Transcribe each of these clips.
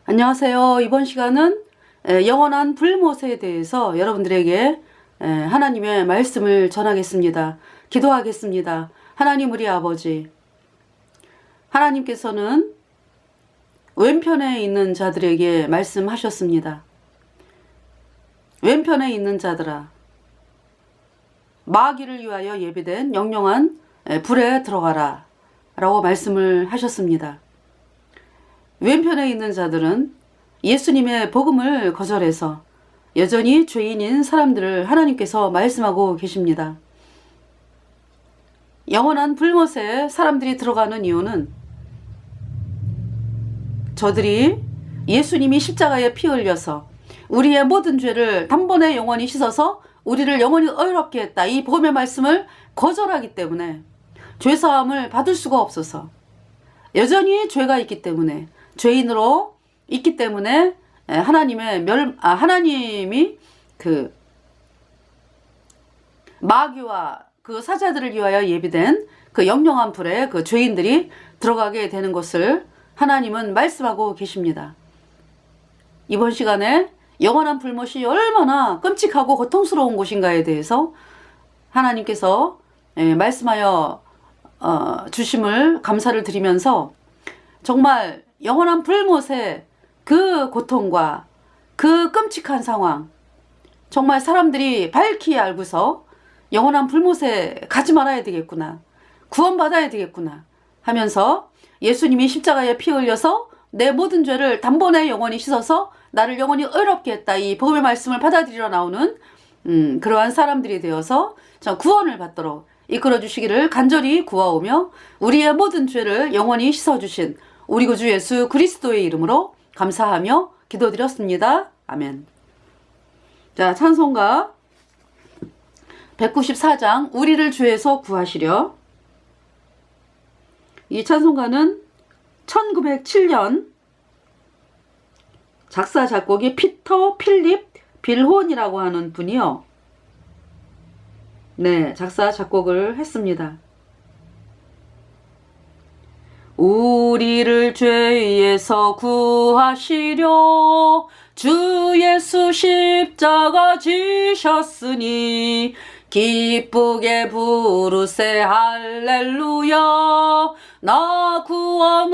안녕하세요. 이번 시간은 영원한 불못에 대해서 여러분들에게 하나님의 말씀을 전하겠습니다. 기도하겠습니다. 하나님 우리 아버지, 하나님께서는 왼편에 있는 자들에게 말씀하셨습니다. 왼편에 있는 자들아, 마귀를 위하여 예비된 영영한 불에 들어가라 라고 말씀을 하셨습니다. 왼편에 있는 자들은 예수님의 복음을 거절해서 여전히 죄인인 사람들을 하나님께서 말씀하고 계십니다. 영원한 불못에 사람들이 들어가는 이유는 저들이 예수님이 십자가에 피 흘려서 우리의 모든 죄를 단번에 영원히 씻어서 우리를 영원히 의롭게 했다. 이 복음의 말씀을 거절하기 때문에 죄사함을 받을 수가 없어서 여전히 죄가 있기 때문에 죄인으로 있기 때문에 하나님이 그 마귀와 그 사자들을 위하여 예비된 그 영영한 불에 그 죄인들이 들어가게 되는 것을 하나님은 말씀하고 계십니다. 이번 시간에 영원한 불못이 얼마나 끔찍하고 고통스러운 곳인가에 대해서 하나님께서 말씀하여 주심을 감사를 드리면서 정말 영원한 불못의 그 고통과 그 끔찍한 상황, 정말 사람들이 밝히 알고서 영원한 불못에 가지 말아야 되겠구나, 구원받아야 되겠구나 하면서 예수님이 십자가에 피 흘려서 내 모든 죄를 단번에 영원히 씻어서 나를 영원히 의롭게 했다. 이 복음의 말씀을 받아들이러 나오는 그러한 사람들이 되어서 구원을 받도록 이끌어 주시기를 간절히 구하오며 우리의 모든 죄를 영원히 씻어주신 우리 구주 예수 그리스도의 이름으로 감사하며 기도드렸습니다. 아멘. 자, 찬송가 194장 우리를 죄에서 구하시려. 이 찬송가는 1907년 작사 작곡이 피터 필립 빌혼이라고 하는 분이요. 작사 작곡을 했습니다. 우리를 죄에서 구하시려 주 예수 십자가 지셨으니 기쁘게 부르세 할렐루야 나 구원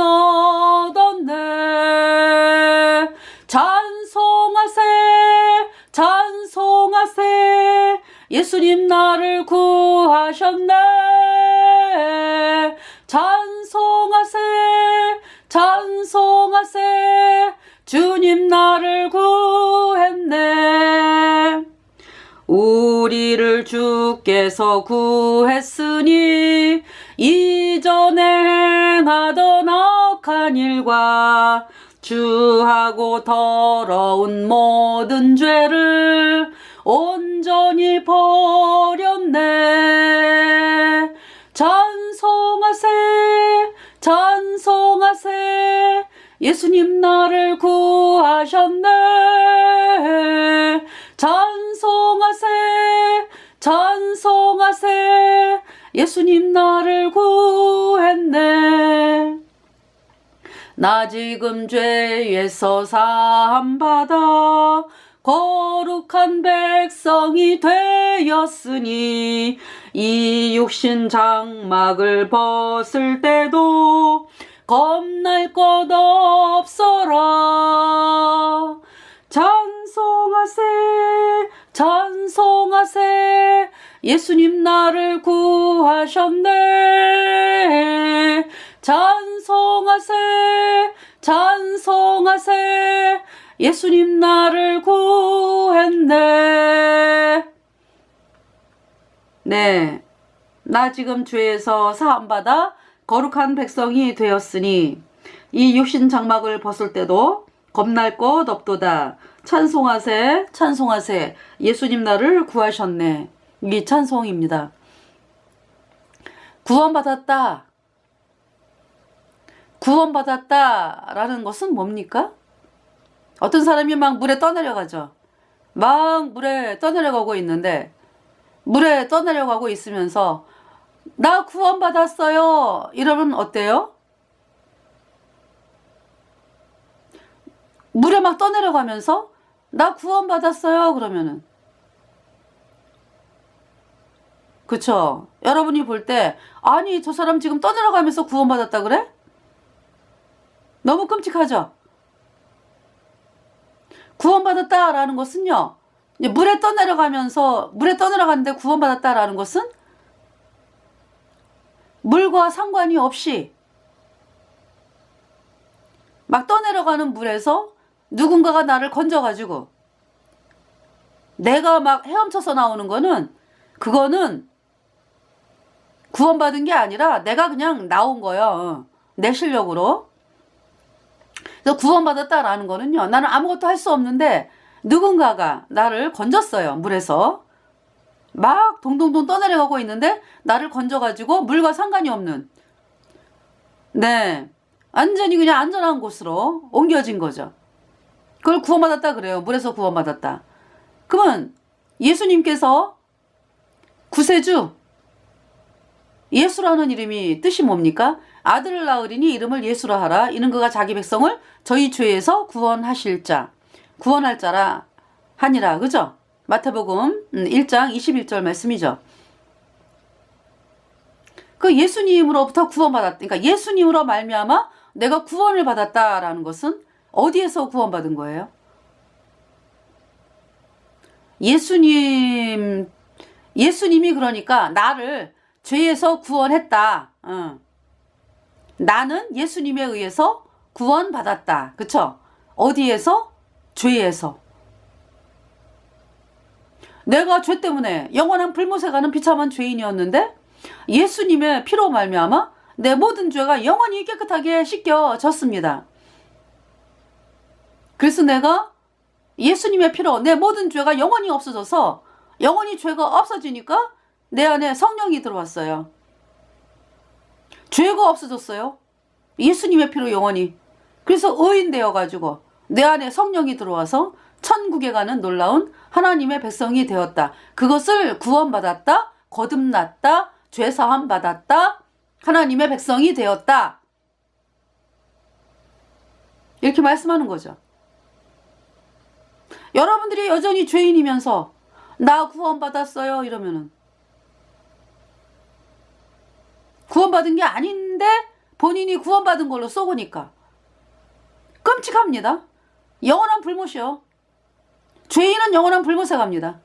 얻었네. 찬송하세 찬송하세 예수님 나를 구하셨네. 찬송하세 찬송하세 주님 나를 구했네. 우리를 주께서 구했으니 이전에 행하던 악한 일과 주하고 더러운 모든 죄를 온전히 버렸네. 찬송하세 찬송하세 예수님 나를 구하셨네. 찬송하세 찬송하세 예수님 나를 구했네. 나 지금 죄에서 사함받아 거룩한 백성이 되었으니 이 육신 장막을 벗을 때도 겁날 것 없어라. 찬송하세 찬송하세 예수님 나를 구하셨네. 찬송하세 찬송하세 예수님 나를 구했네. 나 지금 죄에서 사함받아 거룩한 백성이 되었으니 이 육신 장막을 벗을 때도 겁날 것 없도다. 찬송하세 찬송하세 예수님 나를 구하셨네. 이 찬송입니다. 구원받았다. 구원받았다라는 것은 뭡니까? 어떤 사람이 막 물에 떠내려가죠. 막 물에 떠내려가고 있는데 물에 떠내려가고 있으면서 나 구원받았어요 이러면 어때요? 물에 막 떠내려가면서 나 구원받았어요 그러면은, 그쵸? 여러분이 볼 때 아니 저 사람 지금 떠내려가면서 구원받았다 그래? 너무 끔찍하죠? 구원받았다라는 것은요, 이제 물에 떠내려갔는데 구원받았다라는 것은 물과 상관이 없이 막 떠내려가는 물에서 누군가가 나를 건져가지고 내가 막 헤엄쳐서 나오는 거는, 그거는 구원받은 게 아니라 내가 그냥 나온 거예요. 내 실력으로. 그래서 구원받았다라는 거는요, 나는 아무것도 할 수 없는데 누군가가 나를 건졌어요. 물에서 막 동동동 떠내려가고 있는데 나를 건져가지고 물과 상관이 없는, 네, 완전히 그냥 안전한 곳으로 옮겨진 거죠. 그걸 구원받았다 그래요. 물에서 구원받았다. 그러면 예수님께서 구세주, 예수라는 이름이 뜻이 뭡니까? 아들을 낳으리니 이름을 예수라 하라. 이는 그가 자기 백성을 저희 죄에서 구원하실 자, 구원할 자라 하니라. 그죠? 마태복음 1장 21절 말씀이죠. 그 예수님으로부터 구원받았다. 그러니까 예수님으로 말미암아 내가 구원을 받았다라는 것은 어디에서 구원받은 거예요? 예수님이 그러니까 나를 죄에서 구원했다. 나는 예수님에 의해서 구원받았다. 그쵸? 어디에서? 죄에서. 내가 죄 때문에 영원한 불못에 가는 비참한 죄인이었는데 예수님의 피로 말미암아 내 모든 죄가 영원히 깨끗하게 씻겨졌습니다. 그래서 내가 예수님의 피로 내 모든 죄가 영원히 없어져서, 영원히 죄가 없어지니까 내 안에 성령이 들어왔어요. 죄가 없어졌어요. 예수님의 피로 영원히. 그래서 의인 되어가지고 내 안에 성령이 들어와서 천국에 가는 놀라운 하나님의 백성이 되었다. 그것을 구원받았다, 거듭났다, 죄사함 받았다, 하나님의 백성이 되었다. 이렇게 말씀하는 거죠. 여러분들이 여전히 죄인이면서 나 구원받았어요 이러면은, 구원받은 게 아닌데 본인이 구원받은 걸로 쏘고니까 끔찍합니다. 영원한 불못이요. 죄인은 영원한 불못에 갑니다.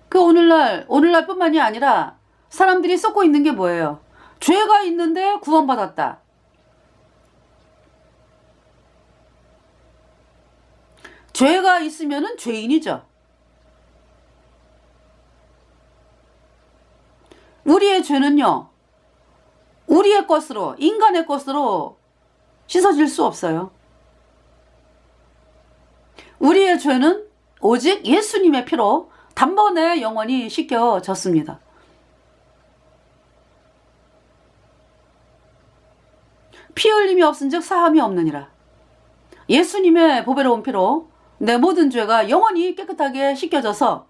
그 오늘날뿐만이 아니라 사람들이 쏟고 있는 게 뭐예요? 죄가 있는데 구원받았다. 죄가 있으면은 죄인이죠. 우리의 죄는요, 우리의 것으로, 인간의 것으로 씻어질 수 없어요. 우리의 죄는 오직 예수님의 피로 단번에 영원히 씻겨졌습니다. 피 흘림이 없은즉 사함이 없느니라. 예수님의 보배로운 피로 내 모든 죄가 영원히 깨끗하게 씻겨져서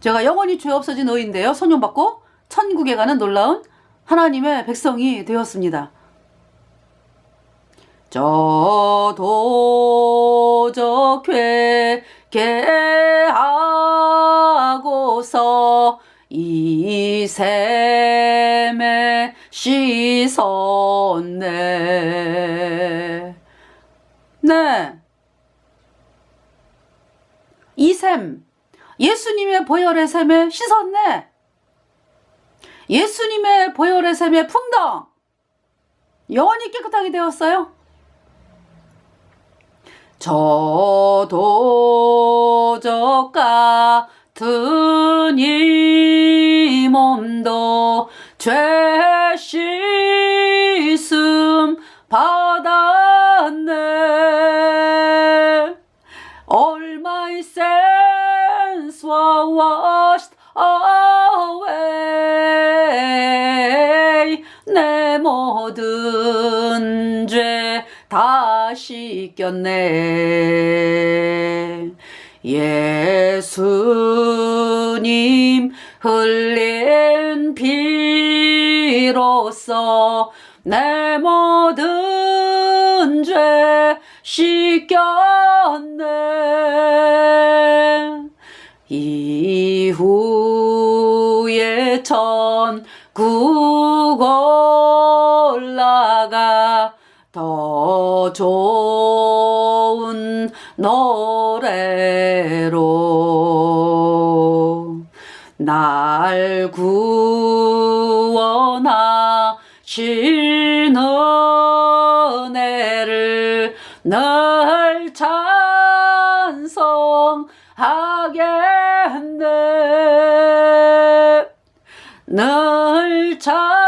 제가 영원히 죄 없어진 의인데요, 소명받고 천국에 가는 놀라운 하나님의 백성이 되었습니다. 저도 회개하고서 이 샘에 씻었네. 네, 이 샘, 예수님의 보혈의 샘에 씻었네. 예수님의 보혈의 샘에 풍덩 영원히 깨끗하게 되었어요. 저도 저 같은 이 몸도 죄 씻음 받았네. All my sins were washed away. 내 모든 죄 다 씻겼네. 예수님 흘린 피 피로써 내 모든 죄 씻겼네. 이후에 천국 올라가 더 좋은 노래로 날 구원하신 은혜를 늘 찬송하겠네. 늘 찬송하겠네.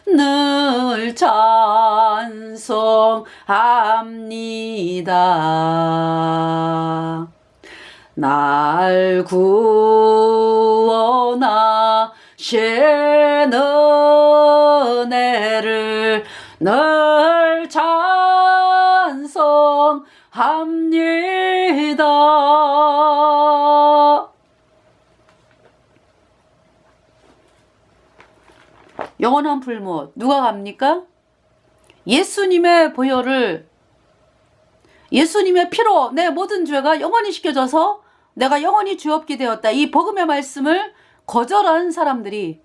늘 찬송합니다. 날 구원하신 은혜를 늘 찬송합니다. 영원한 불못 누가 갑니까? 예수님의 보혈을, 예수님의 피로 내 모든 죄가 영원히 씻겨져서 내가 영원히 죄 없게 되었다. 이 복음의 말씀을 거절한 사람들이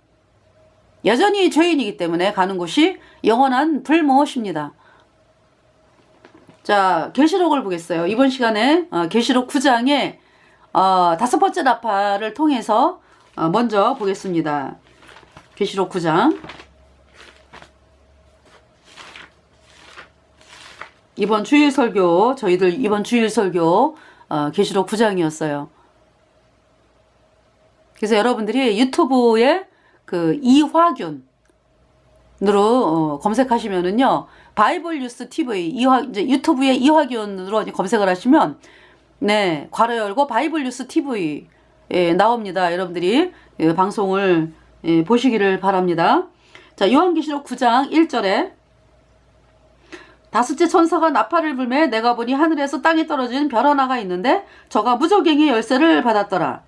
여전히 죄인이기 때문에 가는 곳이 영원한 불못입니다. 자, 계시록을 보겠어요. 이번 시간에 계시록 9장의 5번째 나팔을 통해서 먼저 보겠습니다. 계시록 9장. 이번 주일 설교, 저희들 이번 주일 설교 계시록 9장이었어요. 그래서 여러분들이 유튜브에 그 이화균으로 검색하시면은요, 바이블 뉴스 TV 이제 유튜브에 이화균으로 검색을 하시면 네, 괄호 열고 바이블 뉴스 TV 나옵니다. 여러분들이 방송을 보시기를 바랍니다. 자, 요한계시록 9장 1절에 다섯째 천사가 나팔을 불매 내가 보니 하늘에서 땅에 떨어진 별 하나가 있는데 저가 무저갱의 열쇠를 받았더라.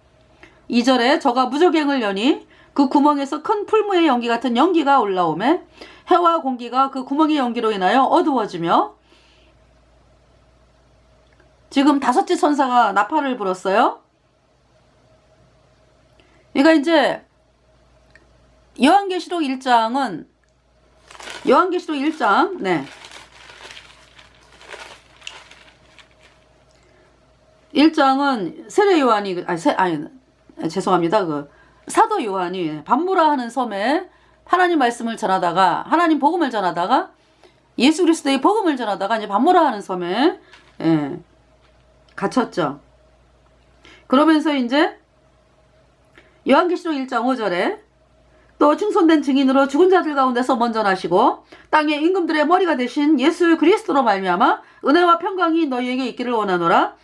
2절에 저가 무저갱을 여니 그 구멍에서 큰 풀무의 연기 같은 연기가 올라오매 해와 공기가 그 구멍의 연기로 인하여 어두워지며, 지금 다섯째 천사가 나팔을 불었어요. 그러니까 이제 요한계시록 1장 네, 1장은 세례 요한이 죄송합니다. 그 사도 요한이 반모라 하는 섬에 하나님 말씀을 전하다가, 하나님 복음을 전하다가, 예수 그리스도의 복음을 전하다가 이제 반모라 하는 섬에 갇혔죠. 그러면서 이제 요한계시록 1장 5절에 또 충손된 증인으로 죽은 자들 가운데서 먼저 나시고 땅의 임금들의 머리가 되신 예수 그리스도로 말미암아 은혜와 평강이 너희에게 있기를 원하노라.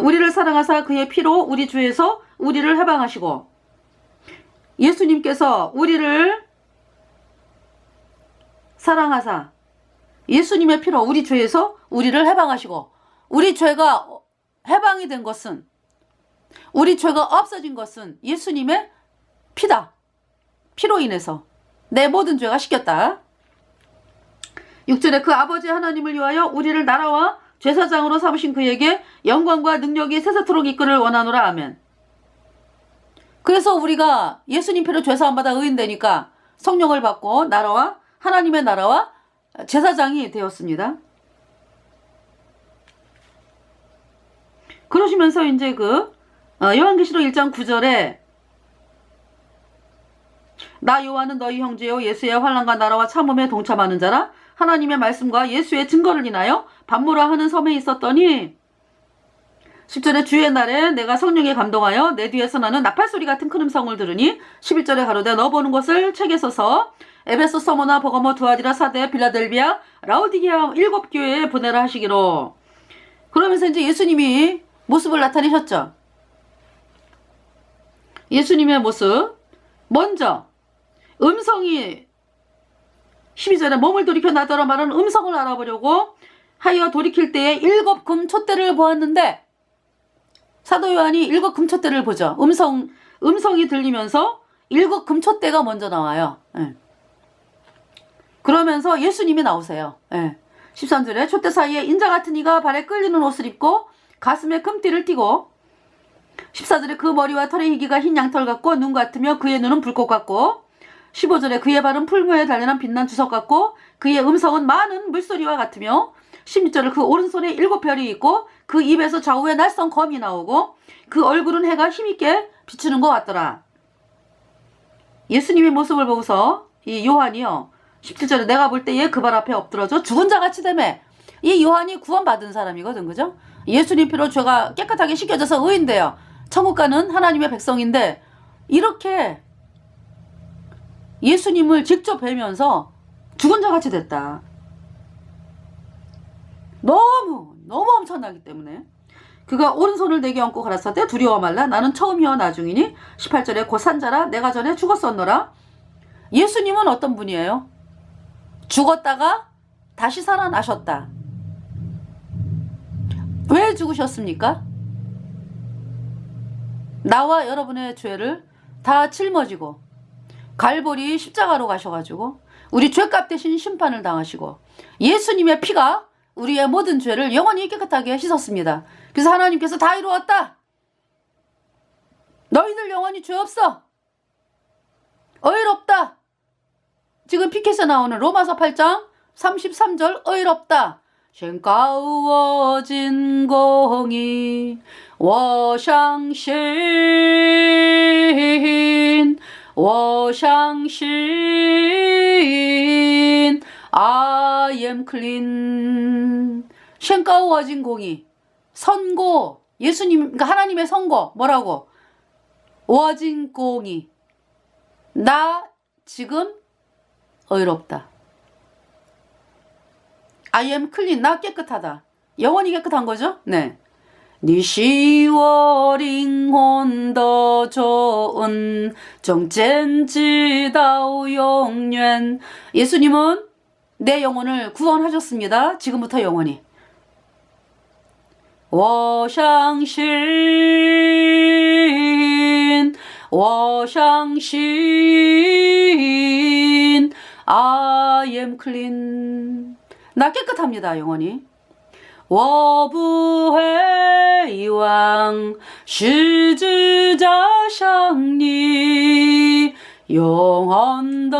우리를 사랑하사 그의 피로 우리 주에서 우리를 해방하시고, 예수님께서 우리를 사랑하사 예수님의 피로 우리 죄에서 우리를 해방하시고, 우리 죄가 해방이 된 것은, 우리 죄가 없어진 것은 예수님의 피다. 피로 인해서 내 모든 죄가 씻겼다. 6절에 그 아버지 하나님을 위하여 우리를 나라와 제사장으로 삼으신 그에게 영광과 능력이 세세토록 있기를 원하노라. 아멘. 그래서 우리가 예수님 피로 죄사함받아 의인되니까 성령을 받고 나라와, 하나님의 나라와 제사장이 되었습니다. 그러시면서 이제 요한계시록 1장 9절에 나 요한은 너희 형제요 예수의 환난과 나라와 참음에 동참하는 자라. 하나님의 말씀과 예수의 증거를 인하여 반모라 하는 섬에 있었더니, 10절에 주의 날에 내가 성령에 감동하여 내 뒤에서 나는 나팔소리 같은 큰 음성을 들으니, 11절에 가로되 너 보는 것을 책에 써서 에베소, 서모나, 버가모, 두아디라, 사데, 빌라델비아, 라오디게아 7교회에 보내라 하시기로. 그러면서 이제 예수님이 모습을 나타내셨죠. 예수님의 모습. 먼저 음성이 12절에 몸을 돌이켜 나더러 말하는 음성을 알아보려고 하여 돌이킬 때에 7금 촛대를 보았는데, 사도 요한이 일곱 금촛대를 보죠. 음성이 들리면서 일곱 금촛대가 먼저 나와요. 예. 그러면서 예수님이 나오세요. 예. 13절에 촛대 사이에 인자 같은 이가 발에 끌리는 옷을 입고 가슴에 금띠를 띠고 14절에 그 머리와 털의 희기가 흰 양털 같고 눈 같으며 그의 눈은 불꽃 같고 15절에 그의 발은 풀무에 달려난 빛난 주석 같고 그의 음성은 많은 물소리와 같으며 16절에 그 오른손에 일곱 별이 있고 그 입에서 좌우에 날선 검이 나오고 그 얼굴은 해가 힘있게 비추는 것 같더라. 예수님의 모습을 보고서 이 요한이요 17절에 내가 볼 때에 그 발 앞에 엎드러져 죽은 자같이 되매 이 요한이 구원받은 사람이거든. 그죠? 예수님 피로 죄가 깨끗하게 씻겨져서 의인돼요. 천국 가는 하나님의 백성인데 이렇게 예수님을 직접 뵈면서 죽은 자같이 됐다. 너무 엄청나기 때문에 그가 오른손을 내게 얹고 가라사대 두려워 말라 나는 처음이요 나중이니 18절에 곧 산자라 내가 전에 죽었었노라. 예수님은 어떤 분이에요? 죽었다가 다시 살아나셨다. 왜 죽으셨습니까? 나와 여러분의 죄를 다 짊어지고 갈보리 십자가로 가셔가지고 우리 죄값 대신 심판을 당하시고 예수님의 피가 우리의 모든 죄를 영원히 깨끗하게 씻었습니다. 그래서 하나님께서 다 이루었다. 너희들 영원히 죄 없어. 의롭다. 지금 피켓에 나오는 로마서 8장 33절 의롭다. 宣告进公义我相信我相信 I am clean 宣告进公义 선고 예수님 그러니까 하나님의 선고 뭐라고 我进公义 나 지금 의롭다. I am clean. 나 깨끗하다. 영원히 깨끗한 거죠? 네. 你是我灵魂的救恩从今直到永远 예수님은 내 영혼을 구원하셨습니다. 지금부터 영원히. 我相信我相信 I am clean. 나 깨끗합니다. 영원히. 我不会往十字架上你永恒的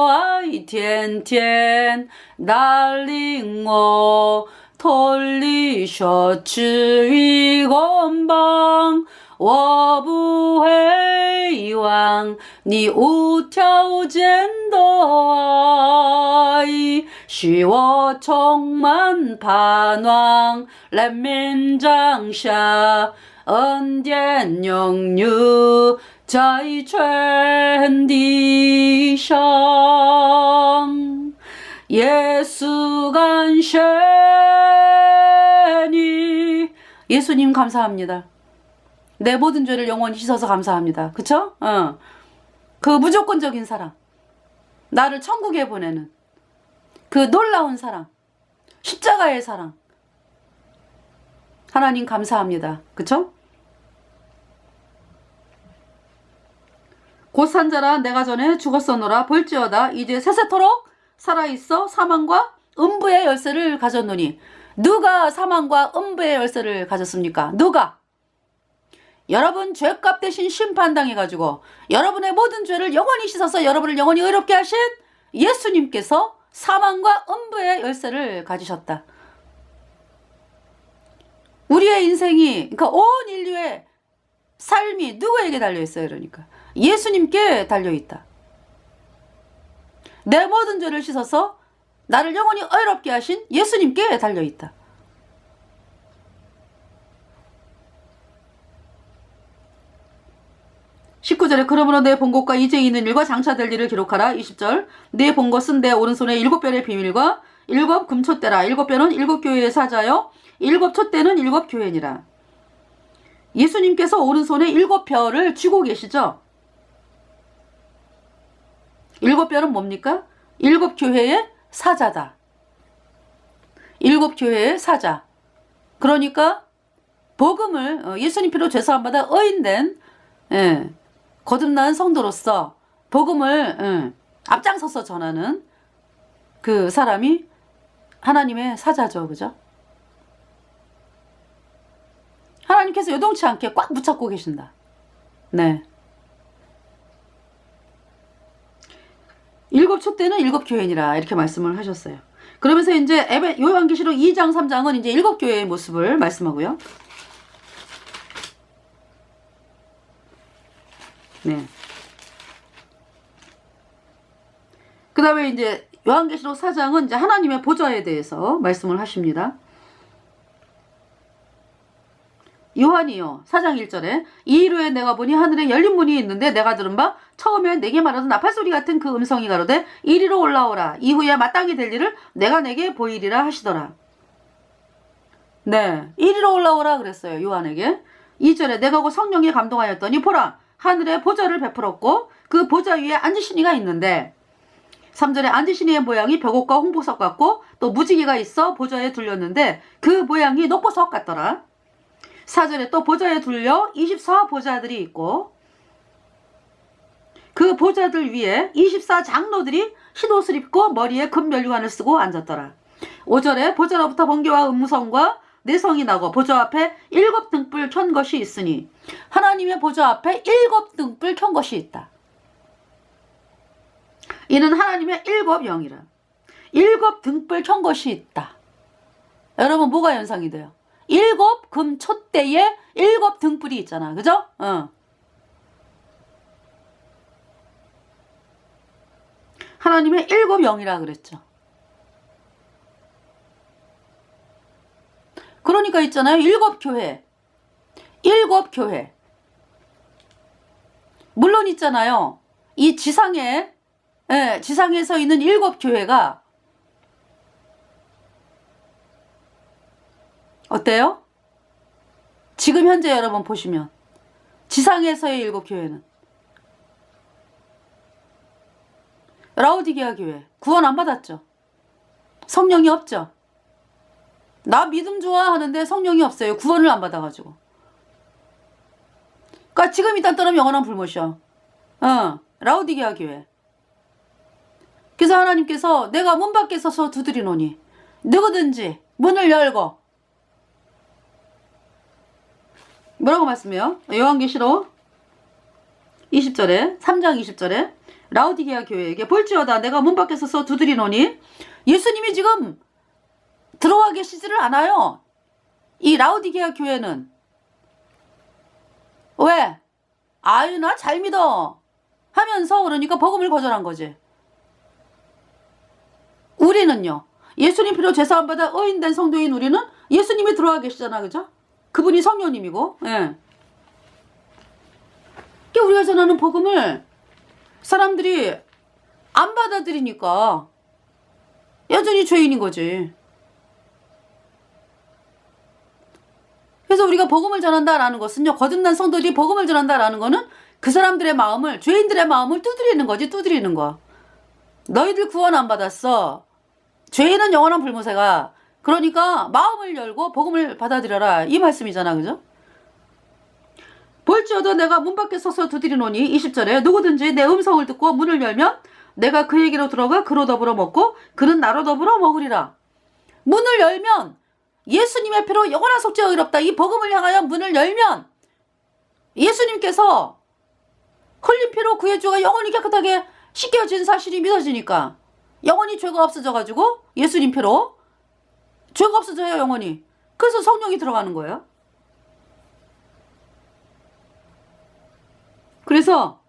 爱天天带领我脱离奢侈与捆绑我不会遗忘你无条件的爱使我充满盼望人民掌下恩典永留在全地上예수感谢你 예수님 감사합니다. 내 모든 죄를 영원히 씻어서 감사합니다. 그쵸? 그 무조건적인 사랑. 나를 천국에 보내는 그 놀라운 사랑. 십자가의 사랑. 하나님 감사합니다. 그쵸? 곧 산자라 내가 전에 죽었었노라 볼지어다 이제 세세토록 살아있어 사망과 음부의 열쇠를 가졌노니 누가 사망과 음부의 열쇠를 가졌습니까? 누가? 여러분 죄값 대신 심판당해가지고 여러분의 모든 죄를 영원히 씻어서 여러분을 영원히 의롭게 하신 예수님께서 사망과 음부의 열쇠를 가지셨다. 우리의 인생이 그러니까 온 인류의 삶이 누구에게 달려있어요? 그러니까 예수님께 달려있다. 내 모든 죄를 씻어서 나를 영원히 의롭게 하신 예수님께 달려있다. 19절에 그러므로 내 본 것과 이제 있는 일과 장차될 일을 기록하라. 20절 내 본 것은 내 오른손에 일곱 별의 비밀과 일곱 금촛대라. 일곱 별은 일곱 교회의 사자요 일곱 촛대는 일곱 교회니라. 예수님께서 오른손에 일곱 별을 쥐고 계시죠. 일곱 별은 뭡니까? 일곱 교회의 사자다. 일곱 교회의 사자. 그러니까 복음을 예수님 피로 죄사함 받아 의인된 거듭난 성도로서 복음을 앞장서서 전하는 그 사람이 하나님의 사자죠. 그죠? 하나님께서 요동치 않게 꽉 붙잡고 계신다. 네. 일곱 촛대는 일곱 교회니라 이렇게 말씀을 하셨어요. 그러면서 이제 요한계시록 2장 3장은 이제 일곱 교회의 모습을 말씀하고요. 네. 그 다음에 이제 요한계시록 4장은 이제 하나님의 보좌에 대해서 말씀을 하십니다. 요한이요 4장 1절에 이후에 내가 보니 하늘에 열린 문이 있는데 내가 들은 바 처음에 내게 말하던 나팔소리 같은 그 음성이 가로되 이리로 올라오라 이후에 마땅히 될 일을 내가 내게 보이리라 하시더라. 네, 이리로 올라오라 그랬어요. 요한에게. 2절에 내가 곧 성령에 감동하였더니 보라 하늘에 보좌를 베풀었고 그 보좌 위에 앉으신 이가 있는데 3절에 앉으신 이의 모양이 벽옥과 홍보석 같고 또 무지개가 있어 보좌에 둘렸는데 그 모양이 녹보석 같더라. 4절에 또 보좌에 둘려 24보좌들이 있고 그 보좌들 위에 24장로들이 흰옷을 입고 머리에 금면류관을 쓰고 앉았더라. 5절에 보좌로부터 번개와 음성과 내성이 나고 보좌 앞에 7등불 켠 것이 있으니 하나님의 보좌 앞에 7등불 켠 것이 있다. 이는 하나님의 7영이라. 7등불 켠 것이 있다. 여러분 뭐가 연상이 돼요? 7금 촛대에 7등불이 있잖아. 그죠? 하나님의 7영이라 그랬죠. 그러니까 있잖아요. 7교회. 7교회. 물론 있잖아요. 이 지상에, 지상에서 있는 7교회가 어때요? 지금 현재 여러분 보시면 지상에서의 7교회는 라오디게아 교회 구원 안 받았죠. 성령이 없죠. 나 믿음 좋아하는데 성령이 없어요. 구원을 안 받아가지고. 그러니까 지금 일단 떠나면 영원한 불못이야. 라오디게아 교회. 그래서 하나님께서 내가 문 밖에 서서 두드리노니 누구든지 문을 열고 뭐라고 말씀해요? 요한계시록 20절에 3장 20절에 라오디게아 교회에게 볼지어다 내가 문 밖에 서서 두드리노니 예수님이 지금 들어와 계시지를 않아요. 이 라오디게아 교회는 왜? 아유 나 잘 믿어 하면서 그러니까 복음을 거절한 거지. 우리는요 예수님 피로 죄사함 받아 의인된 성도인 우리는 예수님이 들어와 계시잖아. 그죠? 그분이 성령님이고, 예. 우리가 전하는 복음을 사람들이 안 받아들이니까 여전히 죄인인 거지. 그래서 우리가 복음을 전한다라는 것은요, 거듭난 성도들이 복음을 전한다라는 거는 그 사람들의 마음을, 죄인들의 마음을 두드리는 거지, 두드리는 거. 너희들 구원 안 받았어. 죄인은 영원한 불무새가. 그러니까 마음을 열고 복음을 받아들여라 이 말씀이잖아. 그죠? 볼지어도 내가 문 밖에 서서 두드리노니 20절에 누구든지 내 음성을 듣고 문을 열면 내가 그에게로 들어가 그로 더불어 먹고 그는 나로 더불어 먹으리라. 문을 열면 예수님의 피로 영원한 속죄 의롭다. 이 복음을 향하여 문을 열면 예수님께서 흘린 피로 그의 죄가 영원히 깨끗하게 씻겨진 사실이 믿어지니까 영원히 죄가 없어져가지고 예수님 피로 죄가 없어져요. 영원히. 그래서 성령이 들어가는 거예요. 그래서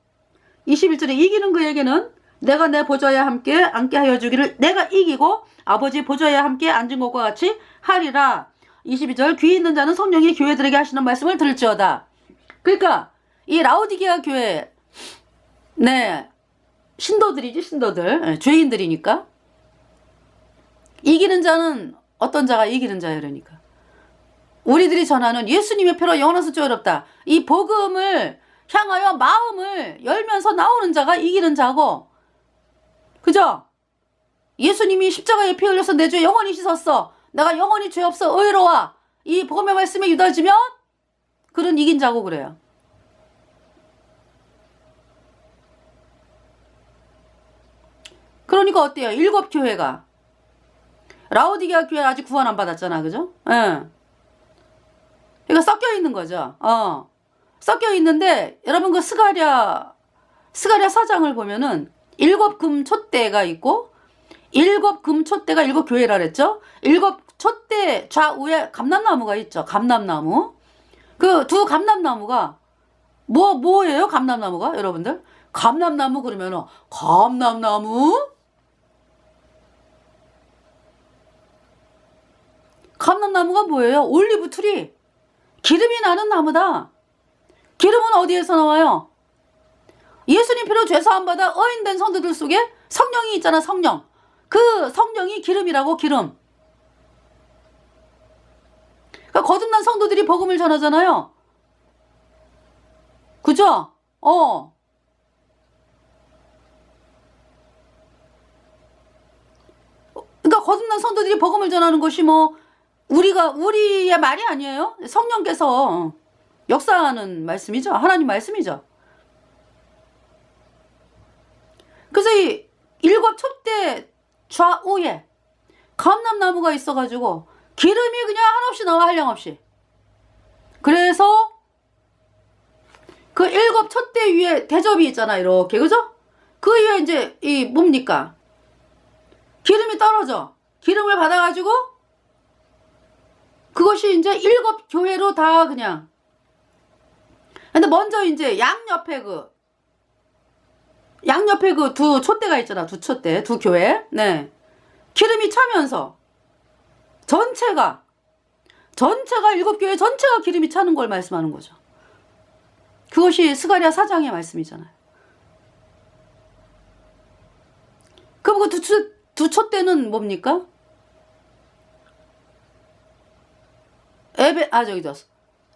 21절에 이기는 그에게는 내가 내 보좌에 함께 앉게 하여 주기를 내가 이기고 아버지 보좌에 함께 앉은 것과 같이 하리라. 22절 귀 있는 자는 성령이 교회들에게 하시는 말씀을 들을지어다. 그러니까 이 라오디게아 교회 신도들이지 신도들 죄인들이니까 이기는 자는 어떤 자가 이기는 자예요. 그러니까 우리들이 전하는 예수님의 피로 영원한 속죄 의롭다. 이 복음을 향하여 마음을 열면서 나오는 자가 이기는 자고 그죠? 예수님이 십자가에 피 흘려서 내 죄 영원히 씻었어. 내가 영원히 죄 없어 의로워. 이 복음의 말씀에 유달지면 그런 이긴 자고 그래요. 그러니까 어때요? 7교회가 라오디게아 교회 아직 구원 안 받았잖아, 그죠? 예. 그러니까 섞여 있는 거죠. 섞여 있는데 여러분 그 스가랴 4장을 보면은 7금 촛대가 있고 7금 촛대가 7교회라 그랬죠? 7촛대 좌우에 감람나무가 있죠. 감람나무. 그 두 감람나무가 뭐예요? 감람나무가 여러분들? 감람나무 그러면은 감람나무? 감람나무가 뭐예요? 올리브 트리. 기름이 나는 나무다. 기름은 어디에서 나와요? 예수님 피로 죄사함 받아 어인된 성도들 속에 성령이 있잖아, 성령. 그 성령이 기름이라고, 기름. 그러니까 거듭난 성도들이 복음을 전하잖아요. 그죠? 그러니까 거듭난 성도들이 복음을 전하는 것이 뭐 우리의 말이 아니에요. 성령께서 역사하는 말씀이죠. 하나님 말씀이죠. 그래서 이 7촛대 좌우에 감람나무가 있어가지고 기름이 그냥 한없이 나와, 한량없이. 그래서 그 7촛대 위에 대접이 있잖아, 이렇게, 그죠? 그 위에 이제 이 뭡니까? 기름이 떨어져. 기름을 받아가지고 그것이 이제 7교회로 다 그냥. 근데 먼저 이제 양옆에 그 두 촛대가 있잖아. 두 촛대, 두 교회. 네. 기름이 차면서 전체가 7교회 전체가 기름이 차는 걸 말씀하는 거죠. 그것이 스가랴 4장의 말씀이잖아요. 그럼 그 두 촛대는 뭡니까?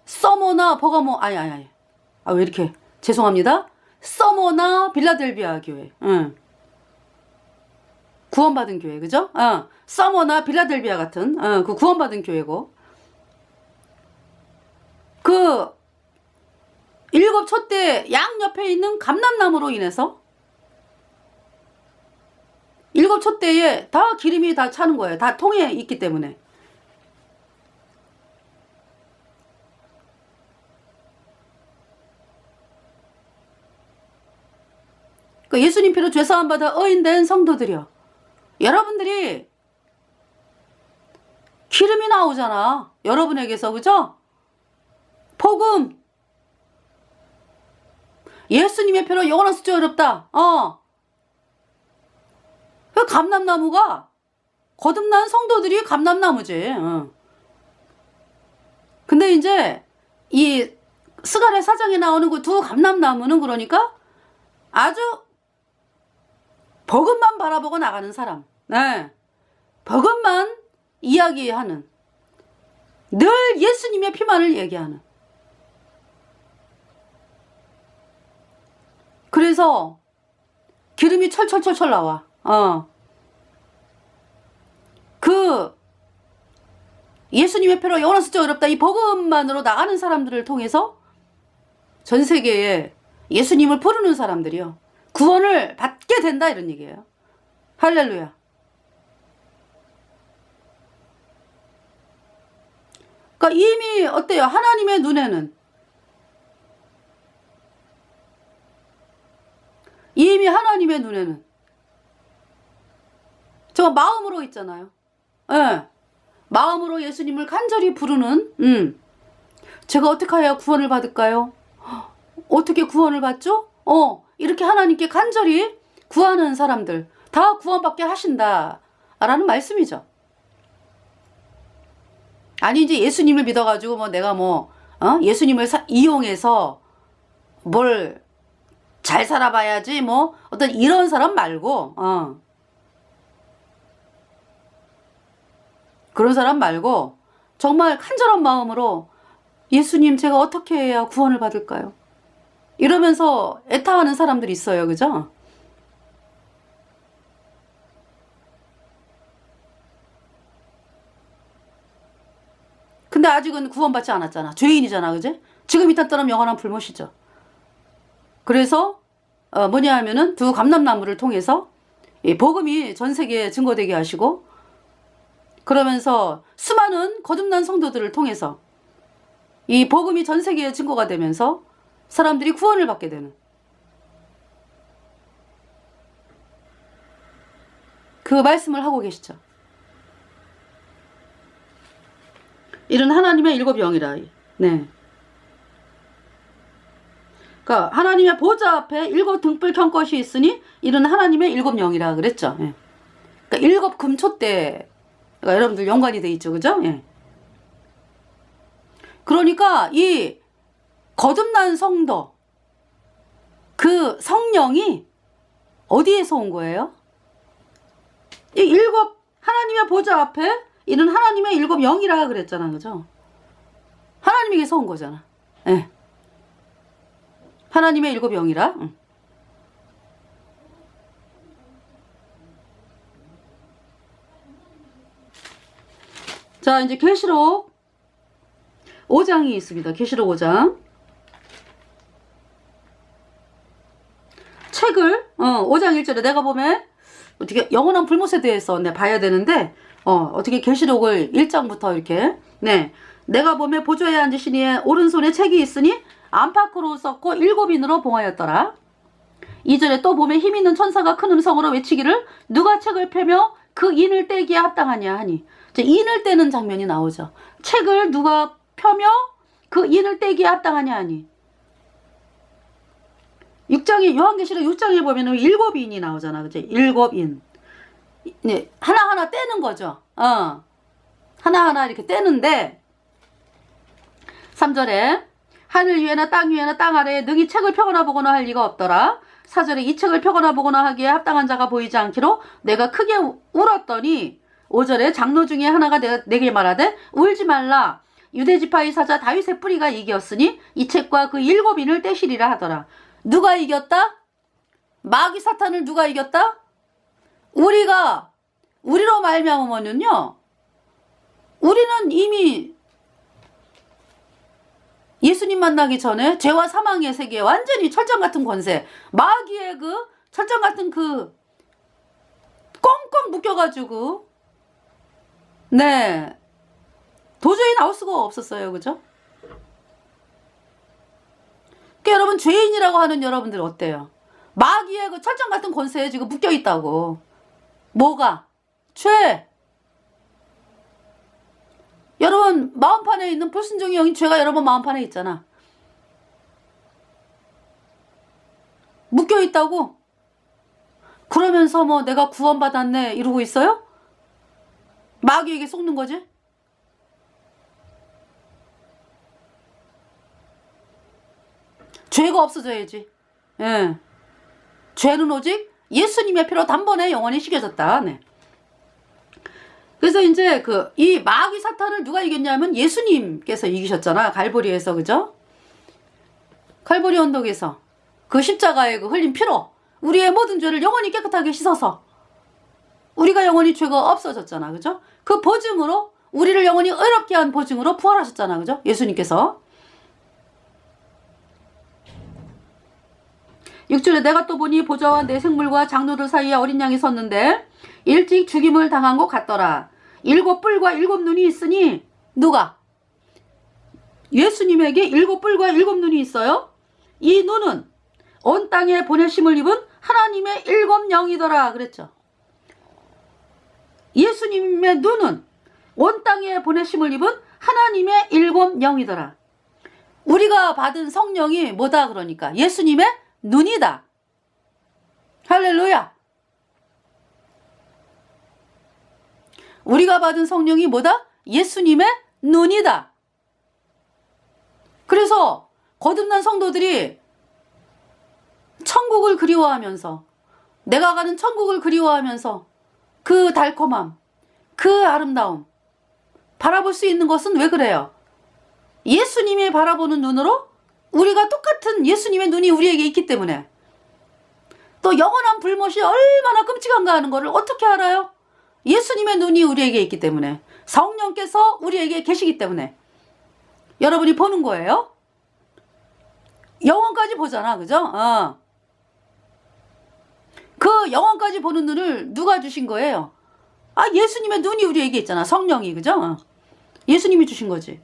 서머나 버가모, 아니. 왜 이렇게. 죄송합니다. 서머나 빌라델비아 교회. 응. 구원받은 교회, 그죠? 서머나 빌라델비아 같은, 그 구원받은 교회고. 그, 7촛대 양옆에 있는 감람나무로 인해서 7촛대에 다 기름이 다 차는 거예요. 다 통에 있기 때문에. 그 예수님 피로 죄사함 받아 어인된 성도들이요. 여러분들이 기름이 나오잖아. 여러분에게서, 그죠? 복음. 예수님의 피로 영원한 수치 어렵다. 그 감람나무가 거듭난 성도들이 감람나무지. 근데 이제 이 스가랴 4장에 나오는 그 두 감람나무는 그러니까 아주 복음만 바라보고 나가는 사람. 네. 복음만 이야기하는. 늘 예수님의 피만을 얘기하는. 그래서 기름이 철철철철 나와. 그 예수님의 피로 영원한 수치 어렵다. 이 복음만으로 나가는 사람들을 통해서 전 세계에 예수님을 부르는 사람들이요. 구원을 받게 된다, 이런 얘기예요. 할렐루야. 그러니까 이미 어때요? 하나님의 눈에는 저 마음으로 있잖아요. 예. 마음으로 예수님을 간절히 부르는, 제가 어떻게 해야 구원을 받을까요? 어떻게 구원을 받죠? 이렇게 하나님께 간절히 구하는 사람들 다 구원받게 하신다 라는 말씀이죠. 아니 이제 예수님을 믿어가지고 뭐 내가 예수님을 이용해서 뭘 잘 살아봐야지 뭐 어떤 이런 사람 말고 그런 사람 말고 정말 간절한 마음으로 예수님 제가 어떻게 해야 구원을 받을까요? 이러면서 애타하는 사람들이 있어요. 그죠? 근데 아직은 구원받지 않았잖아. 죄인이잖아. 그지? 지금 이 땅처럼 영원한 불못이죠. 그래서 뭐냐 하면은 두 감람나무를 통해서 이 복음이 전 세계에 증거되게 하시고, 그러면서 수많은 거듭난 성도들을 통해서 이 복음이 전 세계에 증거가 되면서 사람들이 구원을 받게 되는 그 말씀을 하고 계시죠. 이는 하나님의 일곱 영이라. 네. 그러니까 하나님의 보좌 앞에 일곱 등불 켠 것이 있으니 이는 하나님의 일곱 영이라 그랬죠. 예. 그러니까 일곱 금초대, 그러니까 여러분들 연관이 돼 있죠, 그죠? 예. 그러니까 이 거듭난 성도, 그 성령이 어디에서 온 거예요? 이 일곱 하나님의 보좌 앞에 이는 하나님의 일곱 영이라 그랬잖아, 그죠? 하나님에게서 온 거잖아. 예. 하나님의 일곱 영이라. 자, 이제 계시록 5장이 있습니다. 계시록 5장. 책을 5장 1절에 내가 보면 어떻게 영원한 불못에 대해서 봐야 되는데 어떻게 계시록을 1장부터 이렇게 내가 보면 보좌에 앉으신 이의 오른손에 책이 있으니 안팎으로 썼고 일곱 인으로 봉하였더라. 2절에 또 보면 힘 있는 천사가 큰 음성으로 외치기를 누가 책을 펴며 그 인을 떼기에 합당하냐 하니, 이제 인을 떼는 장면이 나오죠. 책을 누가 펴며 그 인을 떼기에 합당하냐 하니, 6장에 요한계시록 6장에 보면은 일곱 인이 나오잖아, 그죠? 일곱 인. 네, 하나하나 떼는 거죠. 하나하나 이렇게 떼는데, 3절에 하늘 위에나 땅 위에나 땅 아래에 능히 책을 펴거나 보거나 할 리가 없더라. 4절에 이 책을 펴거나 보거나 하기에 합당한 자가 보이지 않기로 내가 크게 울었더니, 5절에 장로 중에 하나가 내게 말하되 울지 말라. 유대지파의 사자 다윗의 뿌리가 이겼으니 이 책과 그 일곱 인을 떼시리라 하더라. 누가 이겼다? 마귀 사탄을 누가 이겼다? 우리로 말미암으면요, 우리는 이미 예수님 만나기 전에 죄와 사망의 세계에 완전히 철장 같은 권세, 마귀의 그 철장 같은 그 꽁꽁 묶여가지고 도저히 나올 수가 없었어요, 그죠? 그러니까 여러분, 죄인이라고 하는 여러분들 어때요? 마귀의 그 철장 같은 권세에 지금 묶여 있다고. 뭐가? 죄. 여러분 마음판에 있는 불순종의 영인 죄가 여러분 마음판에 있잖아. 묶여 있다고? 그러면서 뭐 내가 구원받았네 이러고 있어요? 마귀에게 속는 거지? 죄가 없어져야지. 예. 죄는 오직 예수님의 피로 단번에 영원히 씻겨졌다. 그래서 이제 이 마귀 사탄을 누가 이겼냐면 예수님께서 이기셨잖아. 갈보리에서, 그죠? 갈보리 언덕에서 그 십자가의 그 흘린 피로 우리의 모든 죄를 영원히 깨끗하게 씻어서 우리가 영원히 죄가 없어졌잖아, 그죠? 그 보증으로, 우리를 영원히 의롭게 한 보증으로 부활하셨잖아, 그죠? 예수님께서. 6절에 내가 또 보니 보좌와 내 생물과 장로들 사이에 어린 양이 섰는데 일찍 죽임을 당한 것 같더라. 일곱 뿔과 일곱 눈이 있으니, 누가? 예수님에게 일곱 뿔과 일곱 눈이 있어요. 이 눈은 온 땅에 보내심을 입은 하나님의 일곱 영이더라 그랬죠. 예수님의 눈은 온 땅에 보내심을 입은 하나님의 일곱 영이더라. 우리가 받은 성령이 뭐다 그러니까 예수님의 눈이다. 할렐루야. 우리가 받은 성령이 뭐다? 예수님의 눈이다. 그래서 거듭난 성도들이 천국을 그리워하면서, 내가 가는 천국을 그리워하면서 그 달콤함, 그 아름다움 바라볼 수 있는 것은 왜 그래요? 예수님이 바라보는 눈으로 우리가 똑같은 예수님의 눈이 우리에게 있기 때문에. 또 영원한 불못이 얼마나 끔찍한가 하는 것을 어떻게 알아요? 예수님의 눈이 우리에게 있기 때문에, 성령께서 우리에게 계시기 때문에 여러분이 보는 거예요. 영원까지 보잖아. 그죠? 그 영원까지 보는 눈을 누가 주신 거예요? 예수님의 눈이 우리에게 있잖아. 성령이. 그죠? 예수님이 주신 거지.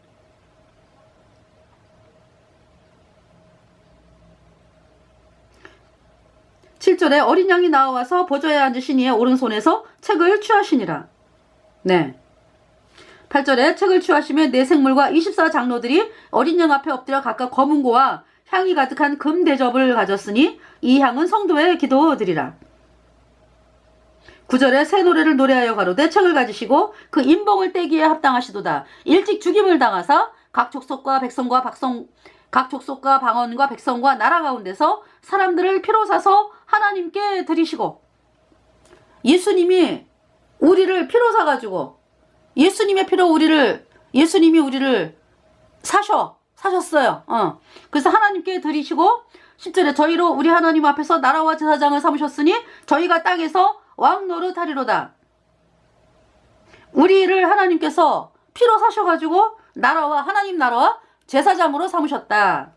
(7절에) 어린 양이 나와서 보좌에 앉으신 이의 오른손에서 책을 취하시니라. 네. (8절에) 책을 취하시며 네 생물과 24장로들이 어린 양 앞에 엎드려 각각 검은 고와 향이 가득한 금 대접을 가졌으니 이 향은 성도의 기도드리라. (9절에) 새 노래를 노래하여 가로되 책을 가지시고 그 인봉을 떼기에 합당하시도다. 일찍 죽임을 당하사 각 족속과 방언과 백성과 나라 가운데서 사람들을 피로 사서 하나님께 드리시고, 예수님이 우리를 피로 사가지고 예수님의 피로 예수님이 우리를 사셨어요. 그래서 하나님께 드리시고, 10절에 저희로 우리 하나님 앞에서 나라와 제사장을 삼으셨으니 저희가 땅에서 왕 노릇하리로다. 우리를 하나님께서 피로 사셔가지고 하나님 나라와 제사장으로 삼으셨다.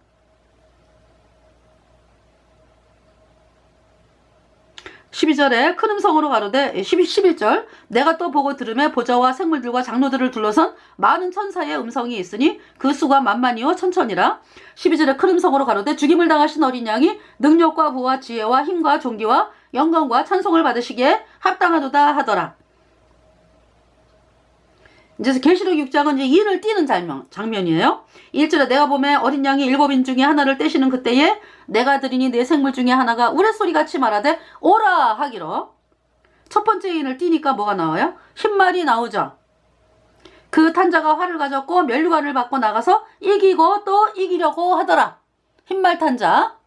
12절에 큰 음성으로 가로되 11절 내가 또 보고 들으매 보좌와 생물들과 장로들을 둘러선 많은 천사의 음성이 있으니 그 수가 만만이요 천천이라. 12절에 큰 음성으로 가로되 죽임을 당하신 어린 양이 능력과 부와 지혜와 힘과 존귀와 영광과 찬송을 받으시기에 합당하도다 하더라. 이제 계시록 6장은 이제 인을 띄는 장면이에요. 1절에 내가 보매 어린 양이 7인 중에 하나를 떼시는 그때에 내가 드리니 네 생물 중에 하나가 우레소리같이 말하되 오라 하기로. 첫 번째 인을 띄니까 뭐가 나와요? 흰말이 나오죠. 그 탄자가 활을 가졌고 면류관을 받고 나가서 이기고 또 이기려고 하더라. 흰말 탄자.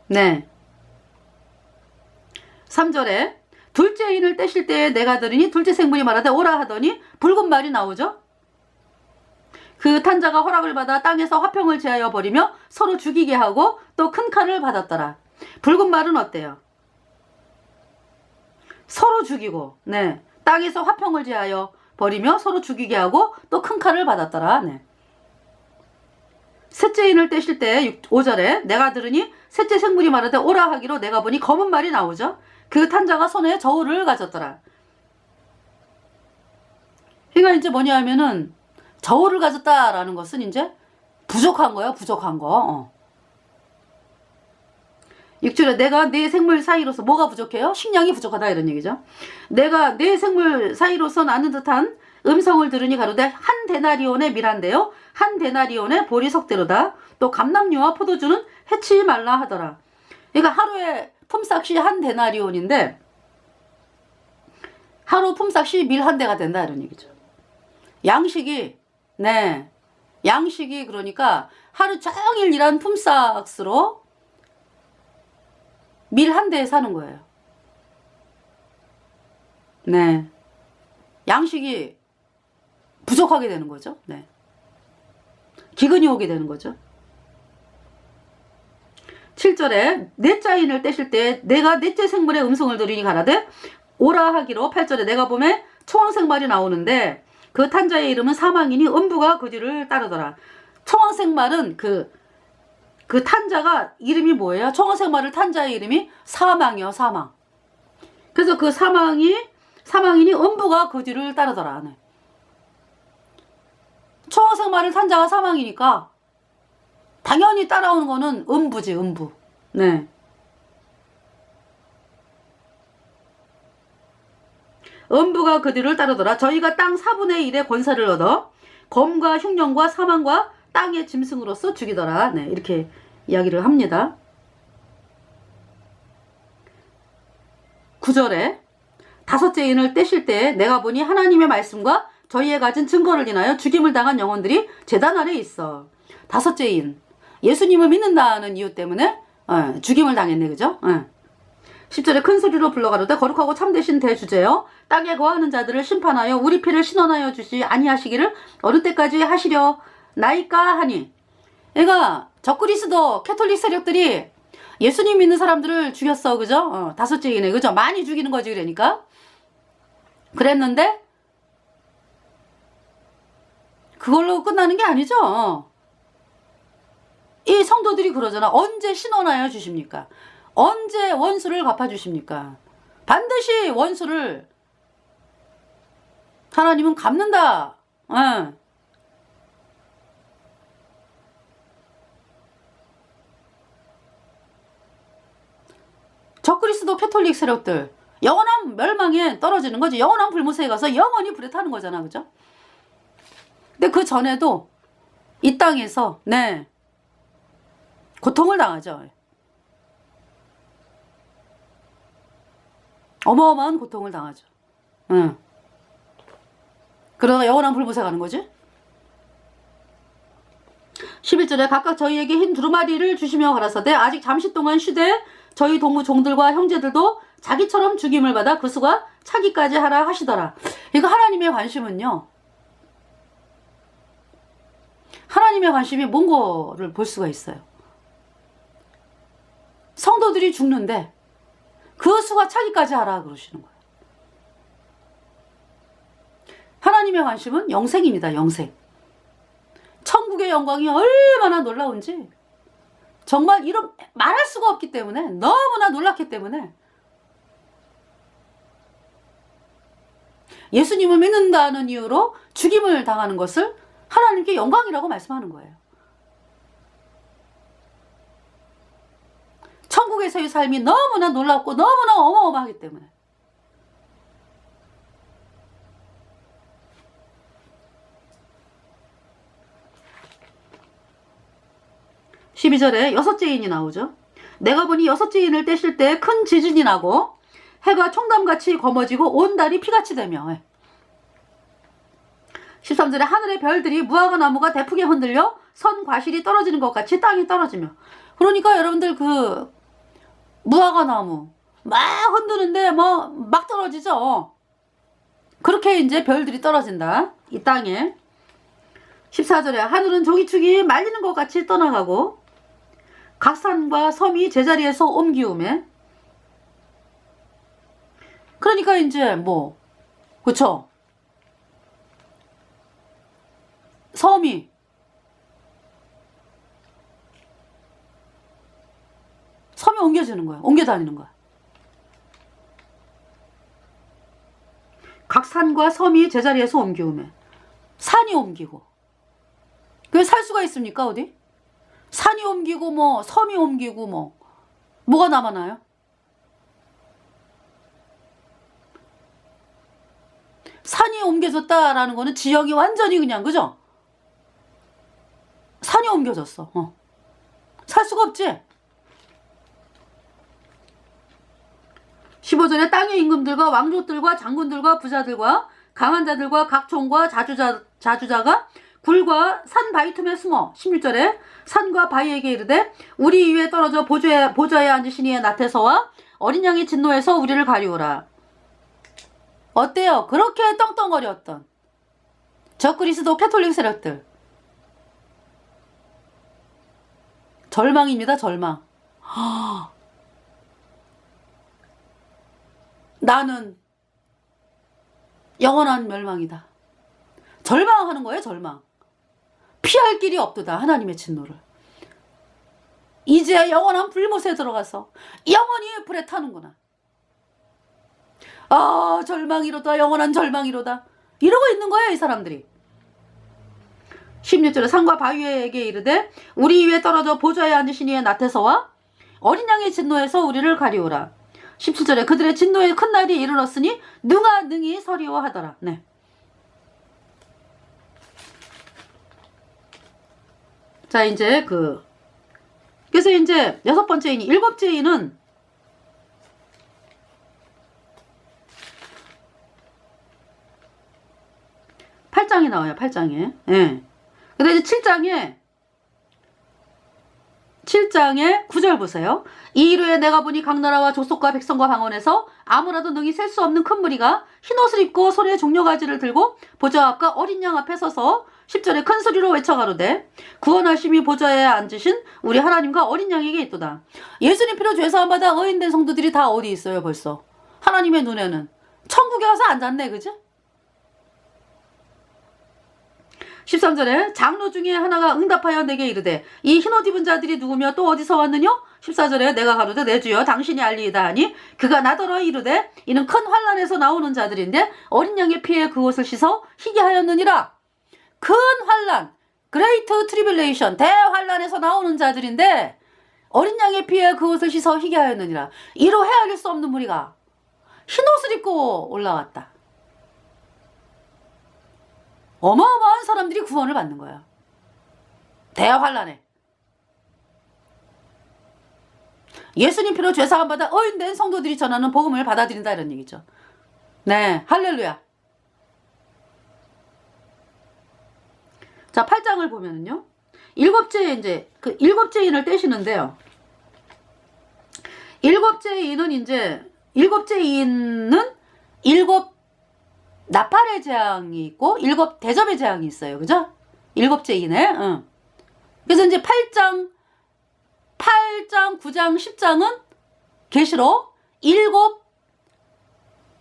네. 3절에 둘째 인을 떼실 때에 내가 들으니 둘째 생물이 말하되 오라 하더니 붉은 말이 나오죠. 그 탄자가 허락을 받아 땅에서 화평을 제하여 버리며 서로 죽이게 하고 또 큰 칼을 받았더라. 붉은 말은 어때요? 서로 죽이고, 네, 땅에서 화평을 제하여 버리며 서로 죽이게 하고 또 큰 칼을 받았더라. 네. 셋째 인을 떼실 때 5절에 내가 들으니 셋째 생물이 말하되 오라 하기로 내가 보니 검은 말이 나오죠. 그 탄자가 손에 저울을 가졌더라. 그러니까 이제 뭐냐 하면은 저울을 가졌다라는 것은 이제 부족한 거예요. 부족한 거. 6절에 내가 네 생물 사이로서 뭐가 부족해요? 식량이 부족하다 이런 얘기죠. 내가 네 생물 사이로서 나는 듯한 음성을 들으니 가로되 한 데나리온의 밀한데요 한 데나리온의 보리석대로다. 또 감람류와 포도주는 해치 말라 하더라. 그러니까 하루에 품삯이 한 데나리온인데 하루 품삯이 밀 한 대가 된다 이런 얘기죠. 양식이 그러니까 하루 종일 일한 품삯으로 밀 한 대에 사는 거예요. 네. 양식이 부족하게 되는 거죠. 네. 기근이 오게 되는 거죠. 7절에 넷째 인을 떼실 때 내가 넷째 생물의 음성을 들으니 가라되 오라 하기로. 8절에 내가 보매 청황색 말이 나오는데 그 탄자의 이름은 사망이니 음부가 그 뒤를 따르더라. 청황색 말은 그 탄자가 이름이 뭐예요? 청황색 말을 탄자의 이름이 사망이요. 사망. 그래서 그 사망이니 음부가 그 뒤를 따르더라. 네. 청황색 말을 탄자가 사망이니까 당연히 따라오는 거는 음부지. 음부. 네. 음부가 그 뒤를 따르더라. 저희가 땅 4분의 1의 권세를 얻어 검과 흉년과 사망과 땅의 짐승으로서 죽이더라. 네, 이렇게 이야기를 합니다. 9절에 다섯째 인을 떼실 때 내가 보니 하나님의 말씀과 저희의 가진 증거를 인하여 죽임을 당한 영혼들이 제단 아래에 있어. 다섯째 인, 예수님을 믿는다는 이유 때문에 죽임을 당했네. 그죠? 10절에 큰 소리로 불러가로되 거룩하고 참되신 대주제여 땅에 거하는 자들을 심판하여 우리 피를 신원하여 주시 아니하시기를 어느 때까지 하시려 나이까 하니. 그러니까 적그리스도 캐톨릭 세력들이 예수님 믿는 사람들을 죽였어. 그죠? 다섯째 인에. 그죠? 많이 죽이는 거지. 그러니까 그랬는데 그걸로 끝나는 게 아니죠. 이 성도들이 그러잖아. 언제 신원하여 주십니까? 언제 원수를 갚아주십니까? 반드시 원수를 하나님은 갚는다. 응. 적그리스도 캐톨릭 세력들 영원한 멸망에 떨어지는 거지. 영원한 불못에 가서 영원히 불에 타는 거잖아. 그죠? 근데 그 전에도 이 땅에서 네 고통을 당하죠. 어마어마한 고통을 당하죠. 응. 그러다가 영원한 불못에 가는 거지. 11절에 각각 저희에게 흰 두루마리를 주시며 가라사대 아직 잠시 동안 쉬되 저희 동무 종들과 형제들도 자기처럼 죽임을 받아 그 수가 차기까지 하라 하시더라. 이거 하나님의 관심은요. 하나님의 관심이 뭔 거를 볼 수가 있어요. 성도들이 죽는데 그 수가 차기까지 하라 그러시는 거예요. 하나님의 관심은 영생입니다. 영생. 천국의 영광이 얼마나 놀라운지 정말 이런 말할 수가 없기 때문에 너무나 놀랐기 때문에 예수님을 믿는다는 이유로 죽임을 당하는 것을 하나님께 영광이라고 말씀하는 거예요. 천국에서의 삶이 너무나 놀랍고 너무나 어마어마하기 때문에 12절에 여섯째 인이 나오죠. 내가 보니 여섯째 인을 떼실 때 큰 지진이 나고 해가 총담같이 검어지고 온 달이 피같이 되며 13절에 하늘의 별들이 무화과 나무가 대풍에 흔들려 선 과실이 떨어지는 것 같이 땅이 떨어지며 그러니까 여러분들 그 무화과 나무 막 흔드는데 뭐 막 떨어지죠. 그렇게 이제 별들이 떨어진다. 이 땅에 14절에 하늘은 종이축이 말리는 것 같이 떠나가고 각 산과 섬이 제자리에서 옮기우매 그러니까 이제 뭐 그쵸 섬이 옮겨지는 거야. 옮겨 다니는 거야. 각 산과 섬이 제자리에서 옮기우매 산이 옮기고 그게 살 수가 있습니까 어디? 산이 옮기고 뭐 섬이 옮기고 뭐가 남아나요? 산이 옮겨졌다라는 거는 지형이 완전히 그냥 그죠? 산이 옮겨졌어. 살 수가 없지? 15절에 땅의 임금들과 왕족들과 장군들과 부자들과 강한 자들과 각 총과 자주자가 굴과 산 바위 틈에 숨어 16절에 산과 바위에게 이르되 우리 위에 떨어져 보좌에 앉으신 이의 낫에서와 어린 양의 진노에서 우리를 가리우라. 어때요? 그렇게 떵떵거렸던 적그리스도 캐톨릭 세력들 절망입니다. 절망. 나는 영원한 멸망이다. 절망하는 거예요. 절망. 피할 길이 없도다. 하나님의 진노를. 이제 영원한 불못에 들어가서 영원히 불에 타는구나. 아 절망이로다. 영원한 절망이로다. 이러고 있는 거예요. 이 사람들이. 16절에 산과 바위에게 이르되 우리 위에 떨어져 보좌에 앉으신 이의 낫에서와 어린 양의 진노에서 우리를 가리우라. 17절에 그들의 진노의 큰 날이 이르렀으니 누가 능히 서리워하더라. 네. 자 이제 그래서 이제 여섯 번째 인이 일곱째 인은 8장이 나와요. 8장에. 예. 근데 이제 7장에 9절 보세요. 이 이후에 내가 보니 각 나라와 족속과 백성과 방언에서 아무라도 능히 셀 수 없는 큰 무리가 흰옷을 입고 손에 종려가지를 들고 보좌 앞과 어린 양 앞에 서서 10절에 큰 소리로 외쳐가로되 구원하심이 보좌에 앉으신 우리 하나님과 어린 양에게 있도다. 예수님 피로 죄사함받아 의인된 성도들이 다 어디 있어요 벌써? 하나님의 눈에는 천국에 가서 앉았네. 그지? 13절에 장로 중에 하나가 응답하여 내게 이르되 이 흰옷 입은 자들이 누구며 또 어디서 왔느냐? 14절에 내가 가로되 내 주여 당신이 알리이다 하니 그가 나더러 이르되 이는 큰 환란에서 나오는 자들인데 어린 양의 피에 그것을 씻어 희게 하였느니라. 큰 환란, 그레이트 트리빌레이션, 대환란에서 나오는 자들인데 어린 양의 피에 그것을 씻어 희게 하였느니라. 이로 헤아릴 수 없는 무리가 흰옷을 입고 올라왔다. 어마어마한 사람들이 구원을 받는 거야. 대환란에. 예수님 피로 죄사함 받아 어인된 성도들이 전하는 복음을 받아들인다 이런 얘기죠. 네, 할렐루야. 자, 8장을 보면은요. 일곱째 이제 그 일곱째 인을 떼시는데요. 일곱째 인은 일곱 나팔의 재앙이 있고 일곱 대접의 재앙이 있어요. 그죠? 일곱째 인에. 그래서 이제 8장, 9장, 10장은 계시록 일곱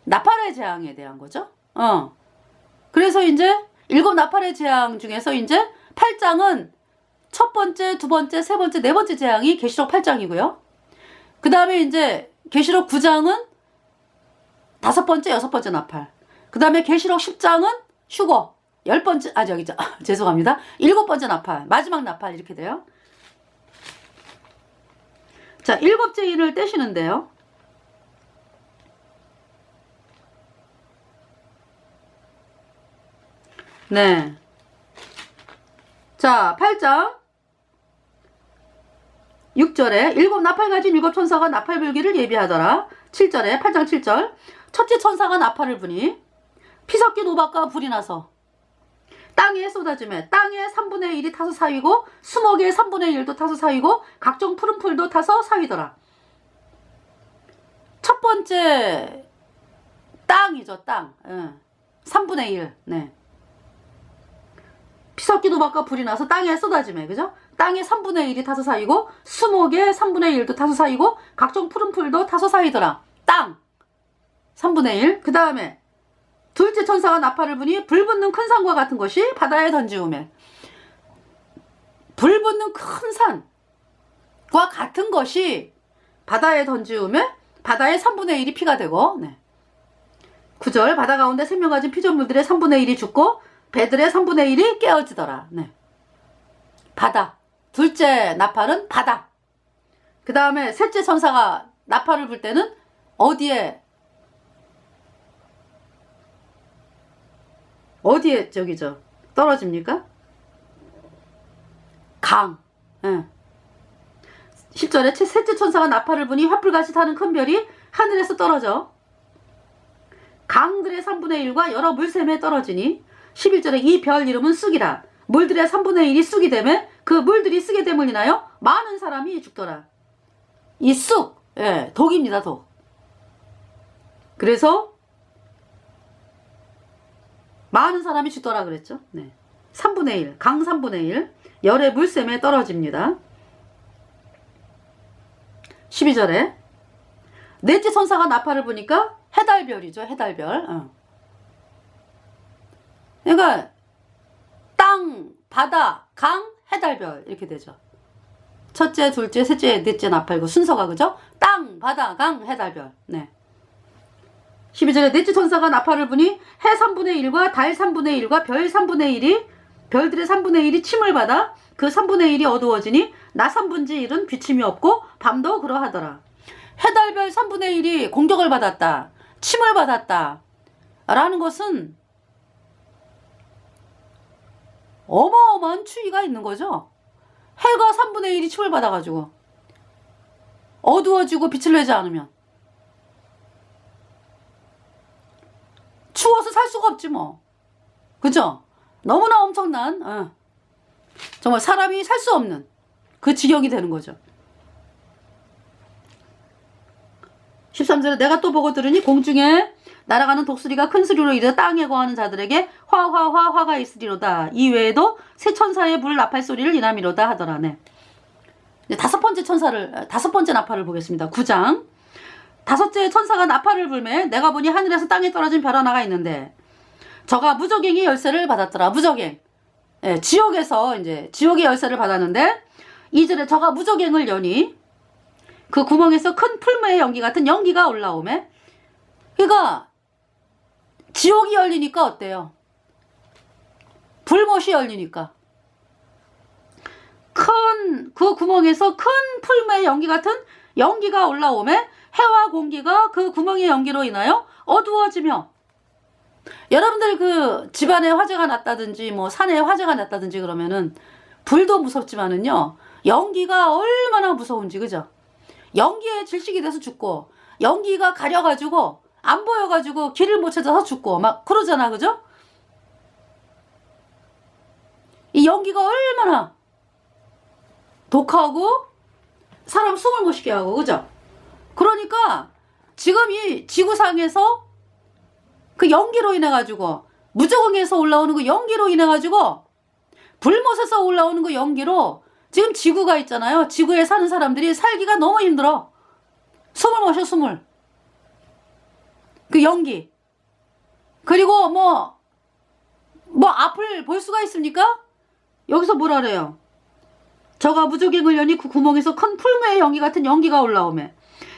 나팔의 재앙에 대한 거죠. 그래서 이제 일곱 나팔의 재앙 중에서 이제 8장은 첫 번째, 두 번째, 세 번째, 네 번째 재앙이 계시록 8장이고요. 그 다음에 이제 계시록 9장은 다섯 번째, 여섯 번째 나팔. 그 다음에 계시록 10장은 휴거. 10번째, 저기죠. 죄송합니다. 7번째 나팔. 마지막 나팔. 이렇게 돼요. 자, 일곱째 인을 떼시는데요. 네. 자, 8장 6절에 일곱 나팔 가진 일곱 천사가 나팔 불기를 예비하더라. 7절에 8장 7절 첫째 천사가 나팔을 부니 피 섞인 우박과 불이 나서 땅에 쏟아지매 땅의 3분의 1이 타서 사위고 수목의 3분의 1도 타서 사위고 각종 푸른 풀도 타서 사위더라. 첫 번째 땅이죠. 땅. 3분의 1. 네. 피 섞인 우박과 불이 나서 땅에 쏟아지매 그죠? 땅의 3분의 1이 타서 사위고 수목의 3분의 1도 타서 사위고 각종 푸른 풀도 타서 사위더라. 땅 3분의 1. 그 다음에 둘째 천사가 나팔을 부니 불 붙는 큰 산과 같은 것이 바다에 던지우매 불 붙는 큰 산과 같은 것이 바다에 던지우매 바다의 3분의 1이 피가 되고. 네. 9절 바다 가운데 생명 가진 피조물들의 3분의 1이 죽고 배들의 3분의 1이 깨어지더라. 네. 바다. 둘째 나팔은 바다. 그 다음에 셋째 천사가 나팔을 불 때는 어디에 저기죠. 떨어집니까? 강. 10절에 셋째 천사가 나팔을 부니 횃불같이 타는 큰 별이 하늘에서 떨어져 강들의 3분의 1과 여러 물샘에 떨어지니 11절에 이 별 이름은 쑥이라. 물들의 3분의 1이 쑥이 되매 그 물들이 쑥에 됨을 인하여 많은 사람이 죽더라. 이 쑥, 독입니다. 독. 그래서 많은 사람이 죽더라 그랬죠. 네. 3분의 1, 강 3분의 1, 열의 물샘에 떨어집니다. 12절에 넷째 천사가 나팔을 부니까 해달별이죠. 해달별. 그러니까 땅, 바다, 강, 해달별 이렇게 되죠. 첫째, 둘째, 셋째, 넷째 나팔고 순서가 그죠? 땅, 바다, 강, 해달별. 네. 12절에 넷째 천사가 나팔을 부니 해 3분의 1과 달 3분의 1과 별 3분의 1이 별들의 3분의 1이 침을 받아 그 3분의 1이 어두워지니 낮 3분의 1은 비침이 없고 밤도 그러하더라. 해달별 3분의 1이 공격을 받았다. 침을 받았다. 라는 것은 어마어마한 추위가 있는 거죠. 해가 3분의 1이 침을 받아가지고 어두워지고 빛을 내지 않으면 추워서 살 수가 없지 뭐. 그죠? 너무나 엄청난 정말 사람이 살 수 없는 그 지경이 되는 거죠. 13절에 내가 또 보고 들으니 공중에 날아가는 독수리가 큰 소리로 이르되 땅에 거하는 자들에게 화가 있으리로다. 이 외에도 새 천사의 불 나팔 소리를 이남이로다 하더라. 네. 다섯 번째 나팔을 보겠습니다. 9장. 다섯째 천사가 나팔을 불매 내가 보니 하늘에서 땅에 떨어진 별 하나가 있는데 저가 무저갱이 열쇠를 받았더라. 무저갱. 예, 지옥에서 이제 지옥의 열쇠를 받았는데 2절에 저가 무저갱을 여니 그 구멍에서 큰 풀무의 연기 같은 연기가 올라오매. 그러니까 지옥이 열리니까 어때요? 불못이 열리니까 큰 그 구멍에서 큰 풀무의 연기 같은 연기가 올라오매 해와 공기가 그 구멍의 연기로 인하여 어두워지며. 여러분들 그 집안에 화재가 났다든지 뭐 산에 화재가 났다든지 그러면은 불도 무섭지만은요 연기가 얼마나 무서운지, 그죠? 연기에 질식이 돼서 죽고 연기가 가려가지고 안 보여가지고 길을 못 찾아서 죽고 막 그러잖아, 그죠? 이 연기가 얼마나 독하고 사람 숨을 못 쉬게 하고, 그죠? 그러니까 지금 이 지구상에서 그 연기로 인해 가지고 무저공에서 올라오는 그 연기로 인해 가지고 불못에서 올라오는 그 연기로 지금 지구가 있잖아요. 지구에 사는 사람들이 살기가 너무 힘들어. 숨을 못 쉬어, 숨을. 그 연기. 그리고 뭐 앞을 볼 수가 있습니까? 여기서 뭐라 그래요? 저가 무저갱을 여니 그 구멍에서 큰 풀무의 연기 같은 연기가 올라오매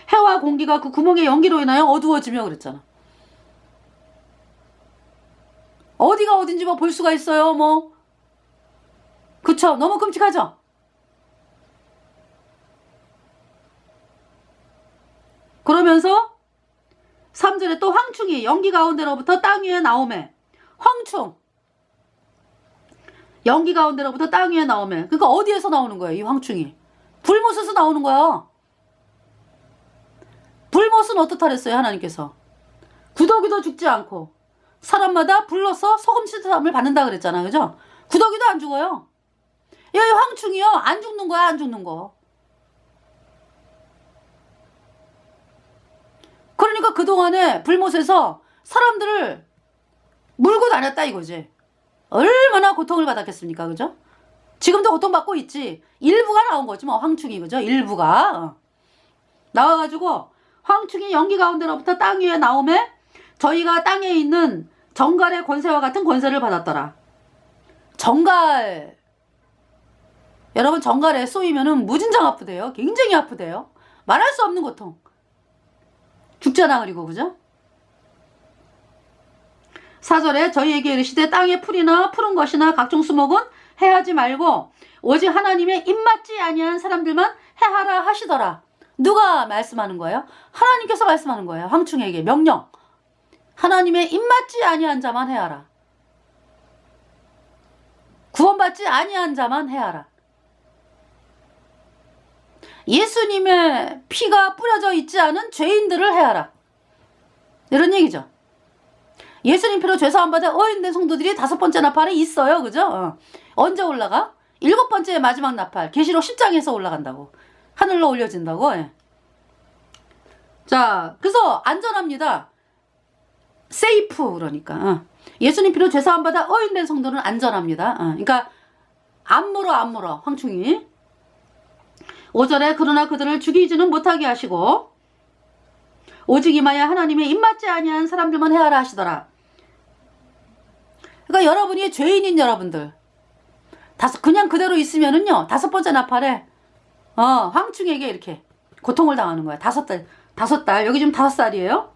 해와 공기가 그 구멍의 연기로 인하여 어두워지며 그랬잖아. 어디가 어딘지 뭐 볼 수가 있어요, 뭐. 그쵸? 너무 끔찍하죠? 그러면서 3절에 또 황충이 연기 가운데로부터 땅 위에 나오매. 황충. 연기 가운데로부터 땅 위에 나오매. 그러니까 어디에서 나오는 거예요, 이 황충이? 불못에서 나오는 거야. 불못은 어떻다 그랬어요, 하나님께서? 구더기도 죽지 않고 사람마다 불러서 소금 칠함을 받는다 그랬잖아, 그죠? 구더기도 안 죽어요. 이 황충이요, 안 죽는 거야, 안 죽는 거. 그러니까 그동안에 불못에서 사람들을 물고 다녔다 이거지. 얼마나 고통을 받았겠습니까, 그죠? 지금도 고통받고 있지. 일부가 나온 거지 뭐, 황충이, 그죠? 일부가 나와가지고 황충이 연기 가운데로부터 땅 위에 나오매 저희가 땅에 있는 정갈의 권세와 같은 권세를 받았더라. 정갈, 여러분, 정갈에 쏘이면은 무진장 아프대요. 굉장히 아프대요. 말할 수 없는 고통. 죽잖아. 그리고, 그죠? 4절에 저희에게 이르시되 땅의 풀이나 푸른 것이나 각종 수목은 해하지 말고 오직 하나님의 입맞지 아니한 사람들만 해하라 하시더라. 누가 말씀하는 거예요? 하나님께서 말씀하는 거예요. 황충에게 명령. 하나님의 입맞지 아니한 자만 해하라. 구원받지 아니한 자만 해하라. 예수님의 피가 뿌려져 있지 않은 죄인들을 해하라. 이런 얘기죠. 예수님 피로 죄 사함 받아 어인된 성도들이 5번째 나팔에 있어요. 그죠? 언제 올라가? 7번째 마지막 나팔. 계시록 10장에서 올라간다고. 하늘로 올려진다고. 예. 자, 그래서 안전합니다. 세이프, 그러니까. 예수님 피로 죄 사함 받아 어인된 성도는 안전합니다. 그러니까 안 물어 황충이. 5절에 그러나 그들을 죽이지는 못하게 하시고 오직 임하여 하나님의 입맞지 아니한 사람들만 해하라 하시더라. 그러니까 여러분이 죄인인 여러분들 그냥 그대로 있으면은요 5번째 나팔에 황충에게 이렇게 고통을 당하는 거야. 5달 여기 지금 5살이에요.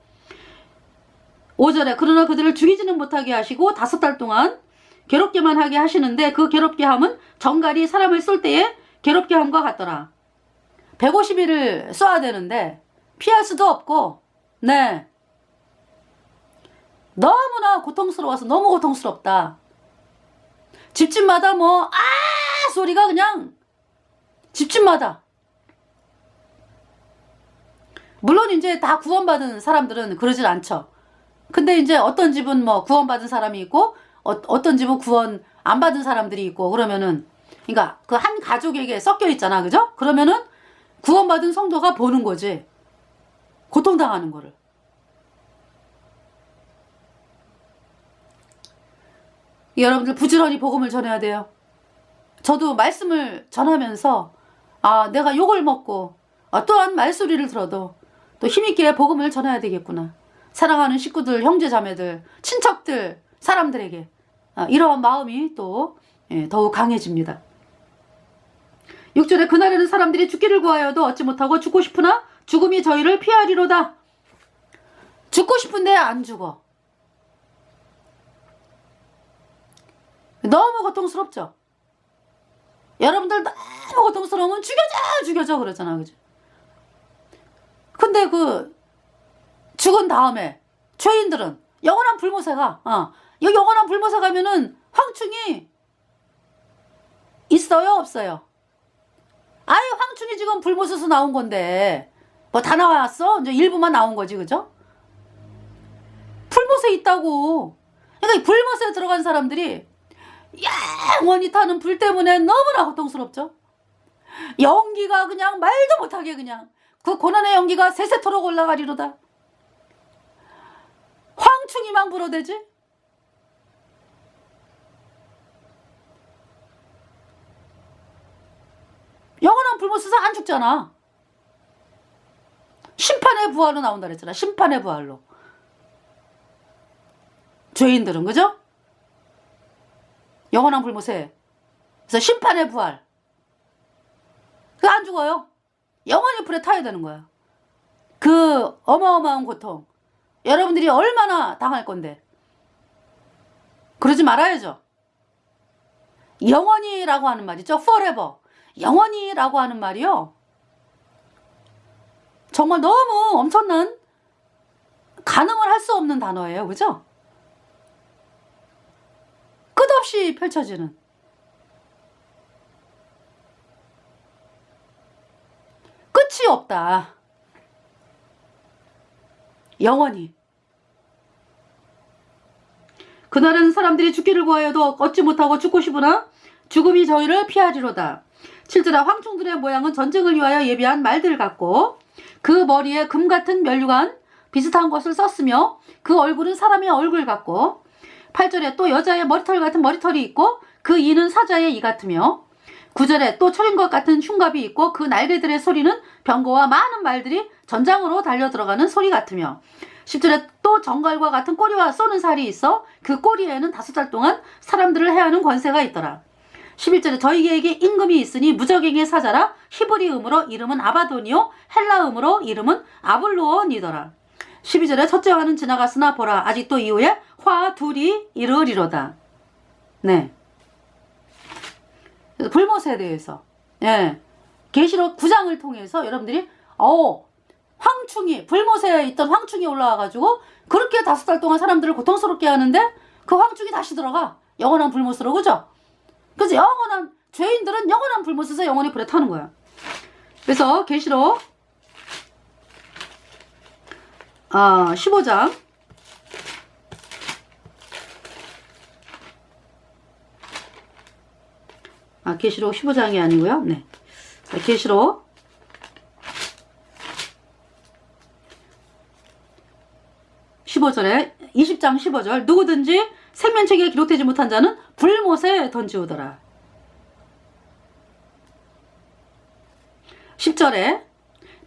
5절에 그러나 그들을 죽이지는 못하게 하시고 5달 동안 괴롭게만 하게 하시는데 그 괴롭게 함은 정갈이 사람을 쏠 때에 괴롭게 함과 같더라. 150일을 쏴야 되는데 피할 수도 없고, 네, 너무나 고통스러워서 너무 고통스럽다. 집집마다 뭐 소리가 그냥 집집마다. 물론 이제 다 구원받은 사람들은 그러질 않죠. 근데 이제 어떤 집은 뭐 구원받은 사람이 있고 어떤 집은 구원 안 받은 사람들이 있고 그러면은, 그러니까 그 한 가족에게 섞여 있잖아, 그죠? 그러면은 구원받은 성도가 보는 거지. 고통당하는 거를. 여러분들 부지런히 복음을 전해야 돼요. 저도 말씀을 전하면서 내가 욕을 먹고 또한 말소리를 들어도 또 힘있게 복음을 전해야 되겠구나. 사랑하는 식구들, 형제 자매들, 친척들, 사람들에게 이러한 마음이 또 예, 더욱 강해집니다. 6절에 그날에는 사람들이 죽기를 구하여도 얻지 못하고 죽고 싶으나 죽음이 저희를 피하리로다. 죽고 싶은데 안 죽어. 너무 고통스럽죠? 여러분들 너무 고통스러우면 죽여줘 그러잖아. 그죠? 근데 그 죽은 다음에 죄인들은 영원한 불못에가 여기 영원한 불못에 가면은 황충이 있어요 없어요? 아예 황충이 지금 불못에서 나온 건데 뭐 다 나왔어? 이제 일부만 나온 거지. 그죠? 불못에 있다고. 그러니까 이 불못에 들어간 사람들이 영원히 타는 불 때문에 너무나 고통스럽죠. 연기가 그냥 말도 못하게 그냥 그 고난의 연기가 세세토록 올라가리로다. 황충이만 불어대지. 영원한 불못에서 안 죽잖아. 심판의 부활로 나온다 그랬잖아. 심판의 부활로. 죄인들은 그죠? 영원한 불못에 그래서 심판의 부활. 그 안 죽어요. 영원히 불에 타야 되는 거야. 그 어마어마한 고통 여러분들이 얼마나 당할 건데. 그러지 말아야죠. 영원히라고 하는 말이죠. forever. 영원히라고 하는 말이요. 정말 너무 엄청난 가능을 할 수 없는 단어예요. 그죠? 끝없이 펼쳐지는. 끝이 없다. 영원히. 그날은 사람들이 죽기를 구하여도 얻지 못하고 죽고 싶으나 죽음이 저희를 피하리로다. 7절에 황충들의 모양은 전쟁을 위하여 예비한 말들 같고 그 머리에 금 같은 면류관 비슷한 것을 썼으며 그 얼굴은 사람의 얼굴 같고 8절에 또 여자의 머리털 같은 머리털이 있고 그 이는 사자의 이 같으며 9절에 또 초린 것 같은 흉갑이 있고 그 날개들의 소리는 병거와 많은 말들이 전장으로 달려들어가는 소리 같으며 10절에 또 정갈과 같은 꼬리와 쏘는 살이 있어 그 꼬리에는 5달 동안 사람들을 해하는 권세가 있더라. 11절에 저희에게 임금이 있으니 무적행의 사자라 히브리음으로 이름은 아바돈이요 헬라음으로 이름은 아블로온이더라. 12절에 첫째 화는 지나갔으나 보라 아직도 이후에 화 둘이 이르리로다. 네. 불못에 대해서 계시록 9장을 통해서 여러분들이 황충이 불못에 있던 황충이 올라와가지고 그렇게 5달 동안 사람들을 고통스럽게 하는데 그 황충이 다시 들어가 영원한 불못으로. 그죠? 그래서 영원한 죄인들은 영원한 불못에서 영원히 불에 타는 거야. 그래서 계시록 15장 계시록 15장이 아니고요. 네. 계시록 15절에 20장 15절 누구든지 생명책에 기록되지 못한 자는 불못에 던지우더라. 10절에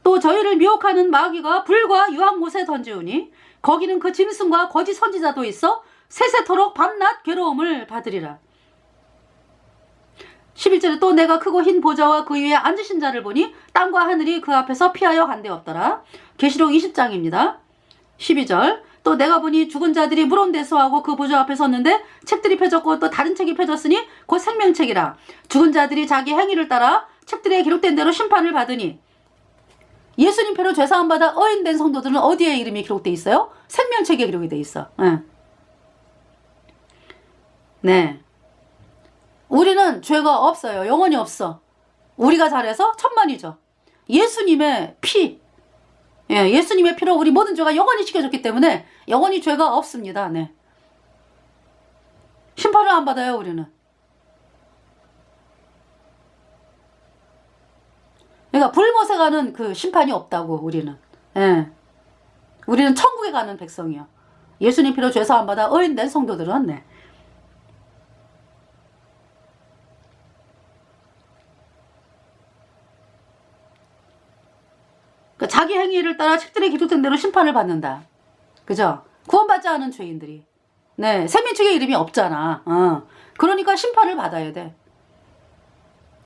또 저희를 미혹하는 마귀가 불과 유황못에 던지우니 거기는 그 짐승과 거짓 선지자도 있어 세세토록 밤낮 괴로움을 받으리라. 11절에 또 내가 크고 흰 보좌와 그 위에 앉으신 자를 보니 땅과 하늘이 그 앞에서 피하여 간데 없더라. 계시록 20장입니다. 12절 또 내가 보니 죽은 자들이 물 온데서 하고 그 보좌 앞에 섰는데 책들이 펴졌고 또 다른 책이 펴졌으니 곧 생명책이라. 죽은 자들이 자기 행위를 따라 책들에 기록된 대로 심판을 받으니. 예수님 표로 죄사함 받아 어인된 성도들은 어디에 이름이 기록돼 있어요? 생명책에 기록이 돼 있어. 네. 우리는 죄가 없어요. 영원히 없어. 우리가 잘해서 천만이죠. 예수님의 피, 예수님의 피로 우리 모든 죄가 영원히 씻겨졌기 때문에 영원히 죄가 없습니다. 네. 심판을 안 받아요. 우리는. 그러니까 불못에 가는 그 심판이 없다고. 우리는. 우리는 천국에 가는 백성이요. 예수님 피로 죄사함 받아 어인된 성도들은. 네. 그러니까 자기 행위를 따라 책들에 기록된 대로 심판을 받는다. 그죠? 구원받지 않은 죄인들이. 네, 생명책에 이름이 없잖아. 그러니까 심판을 받아야 돼.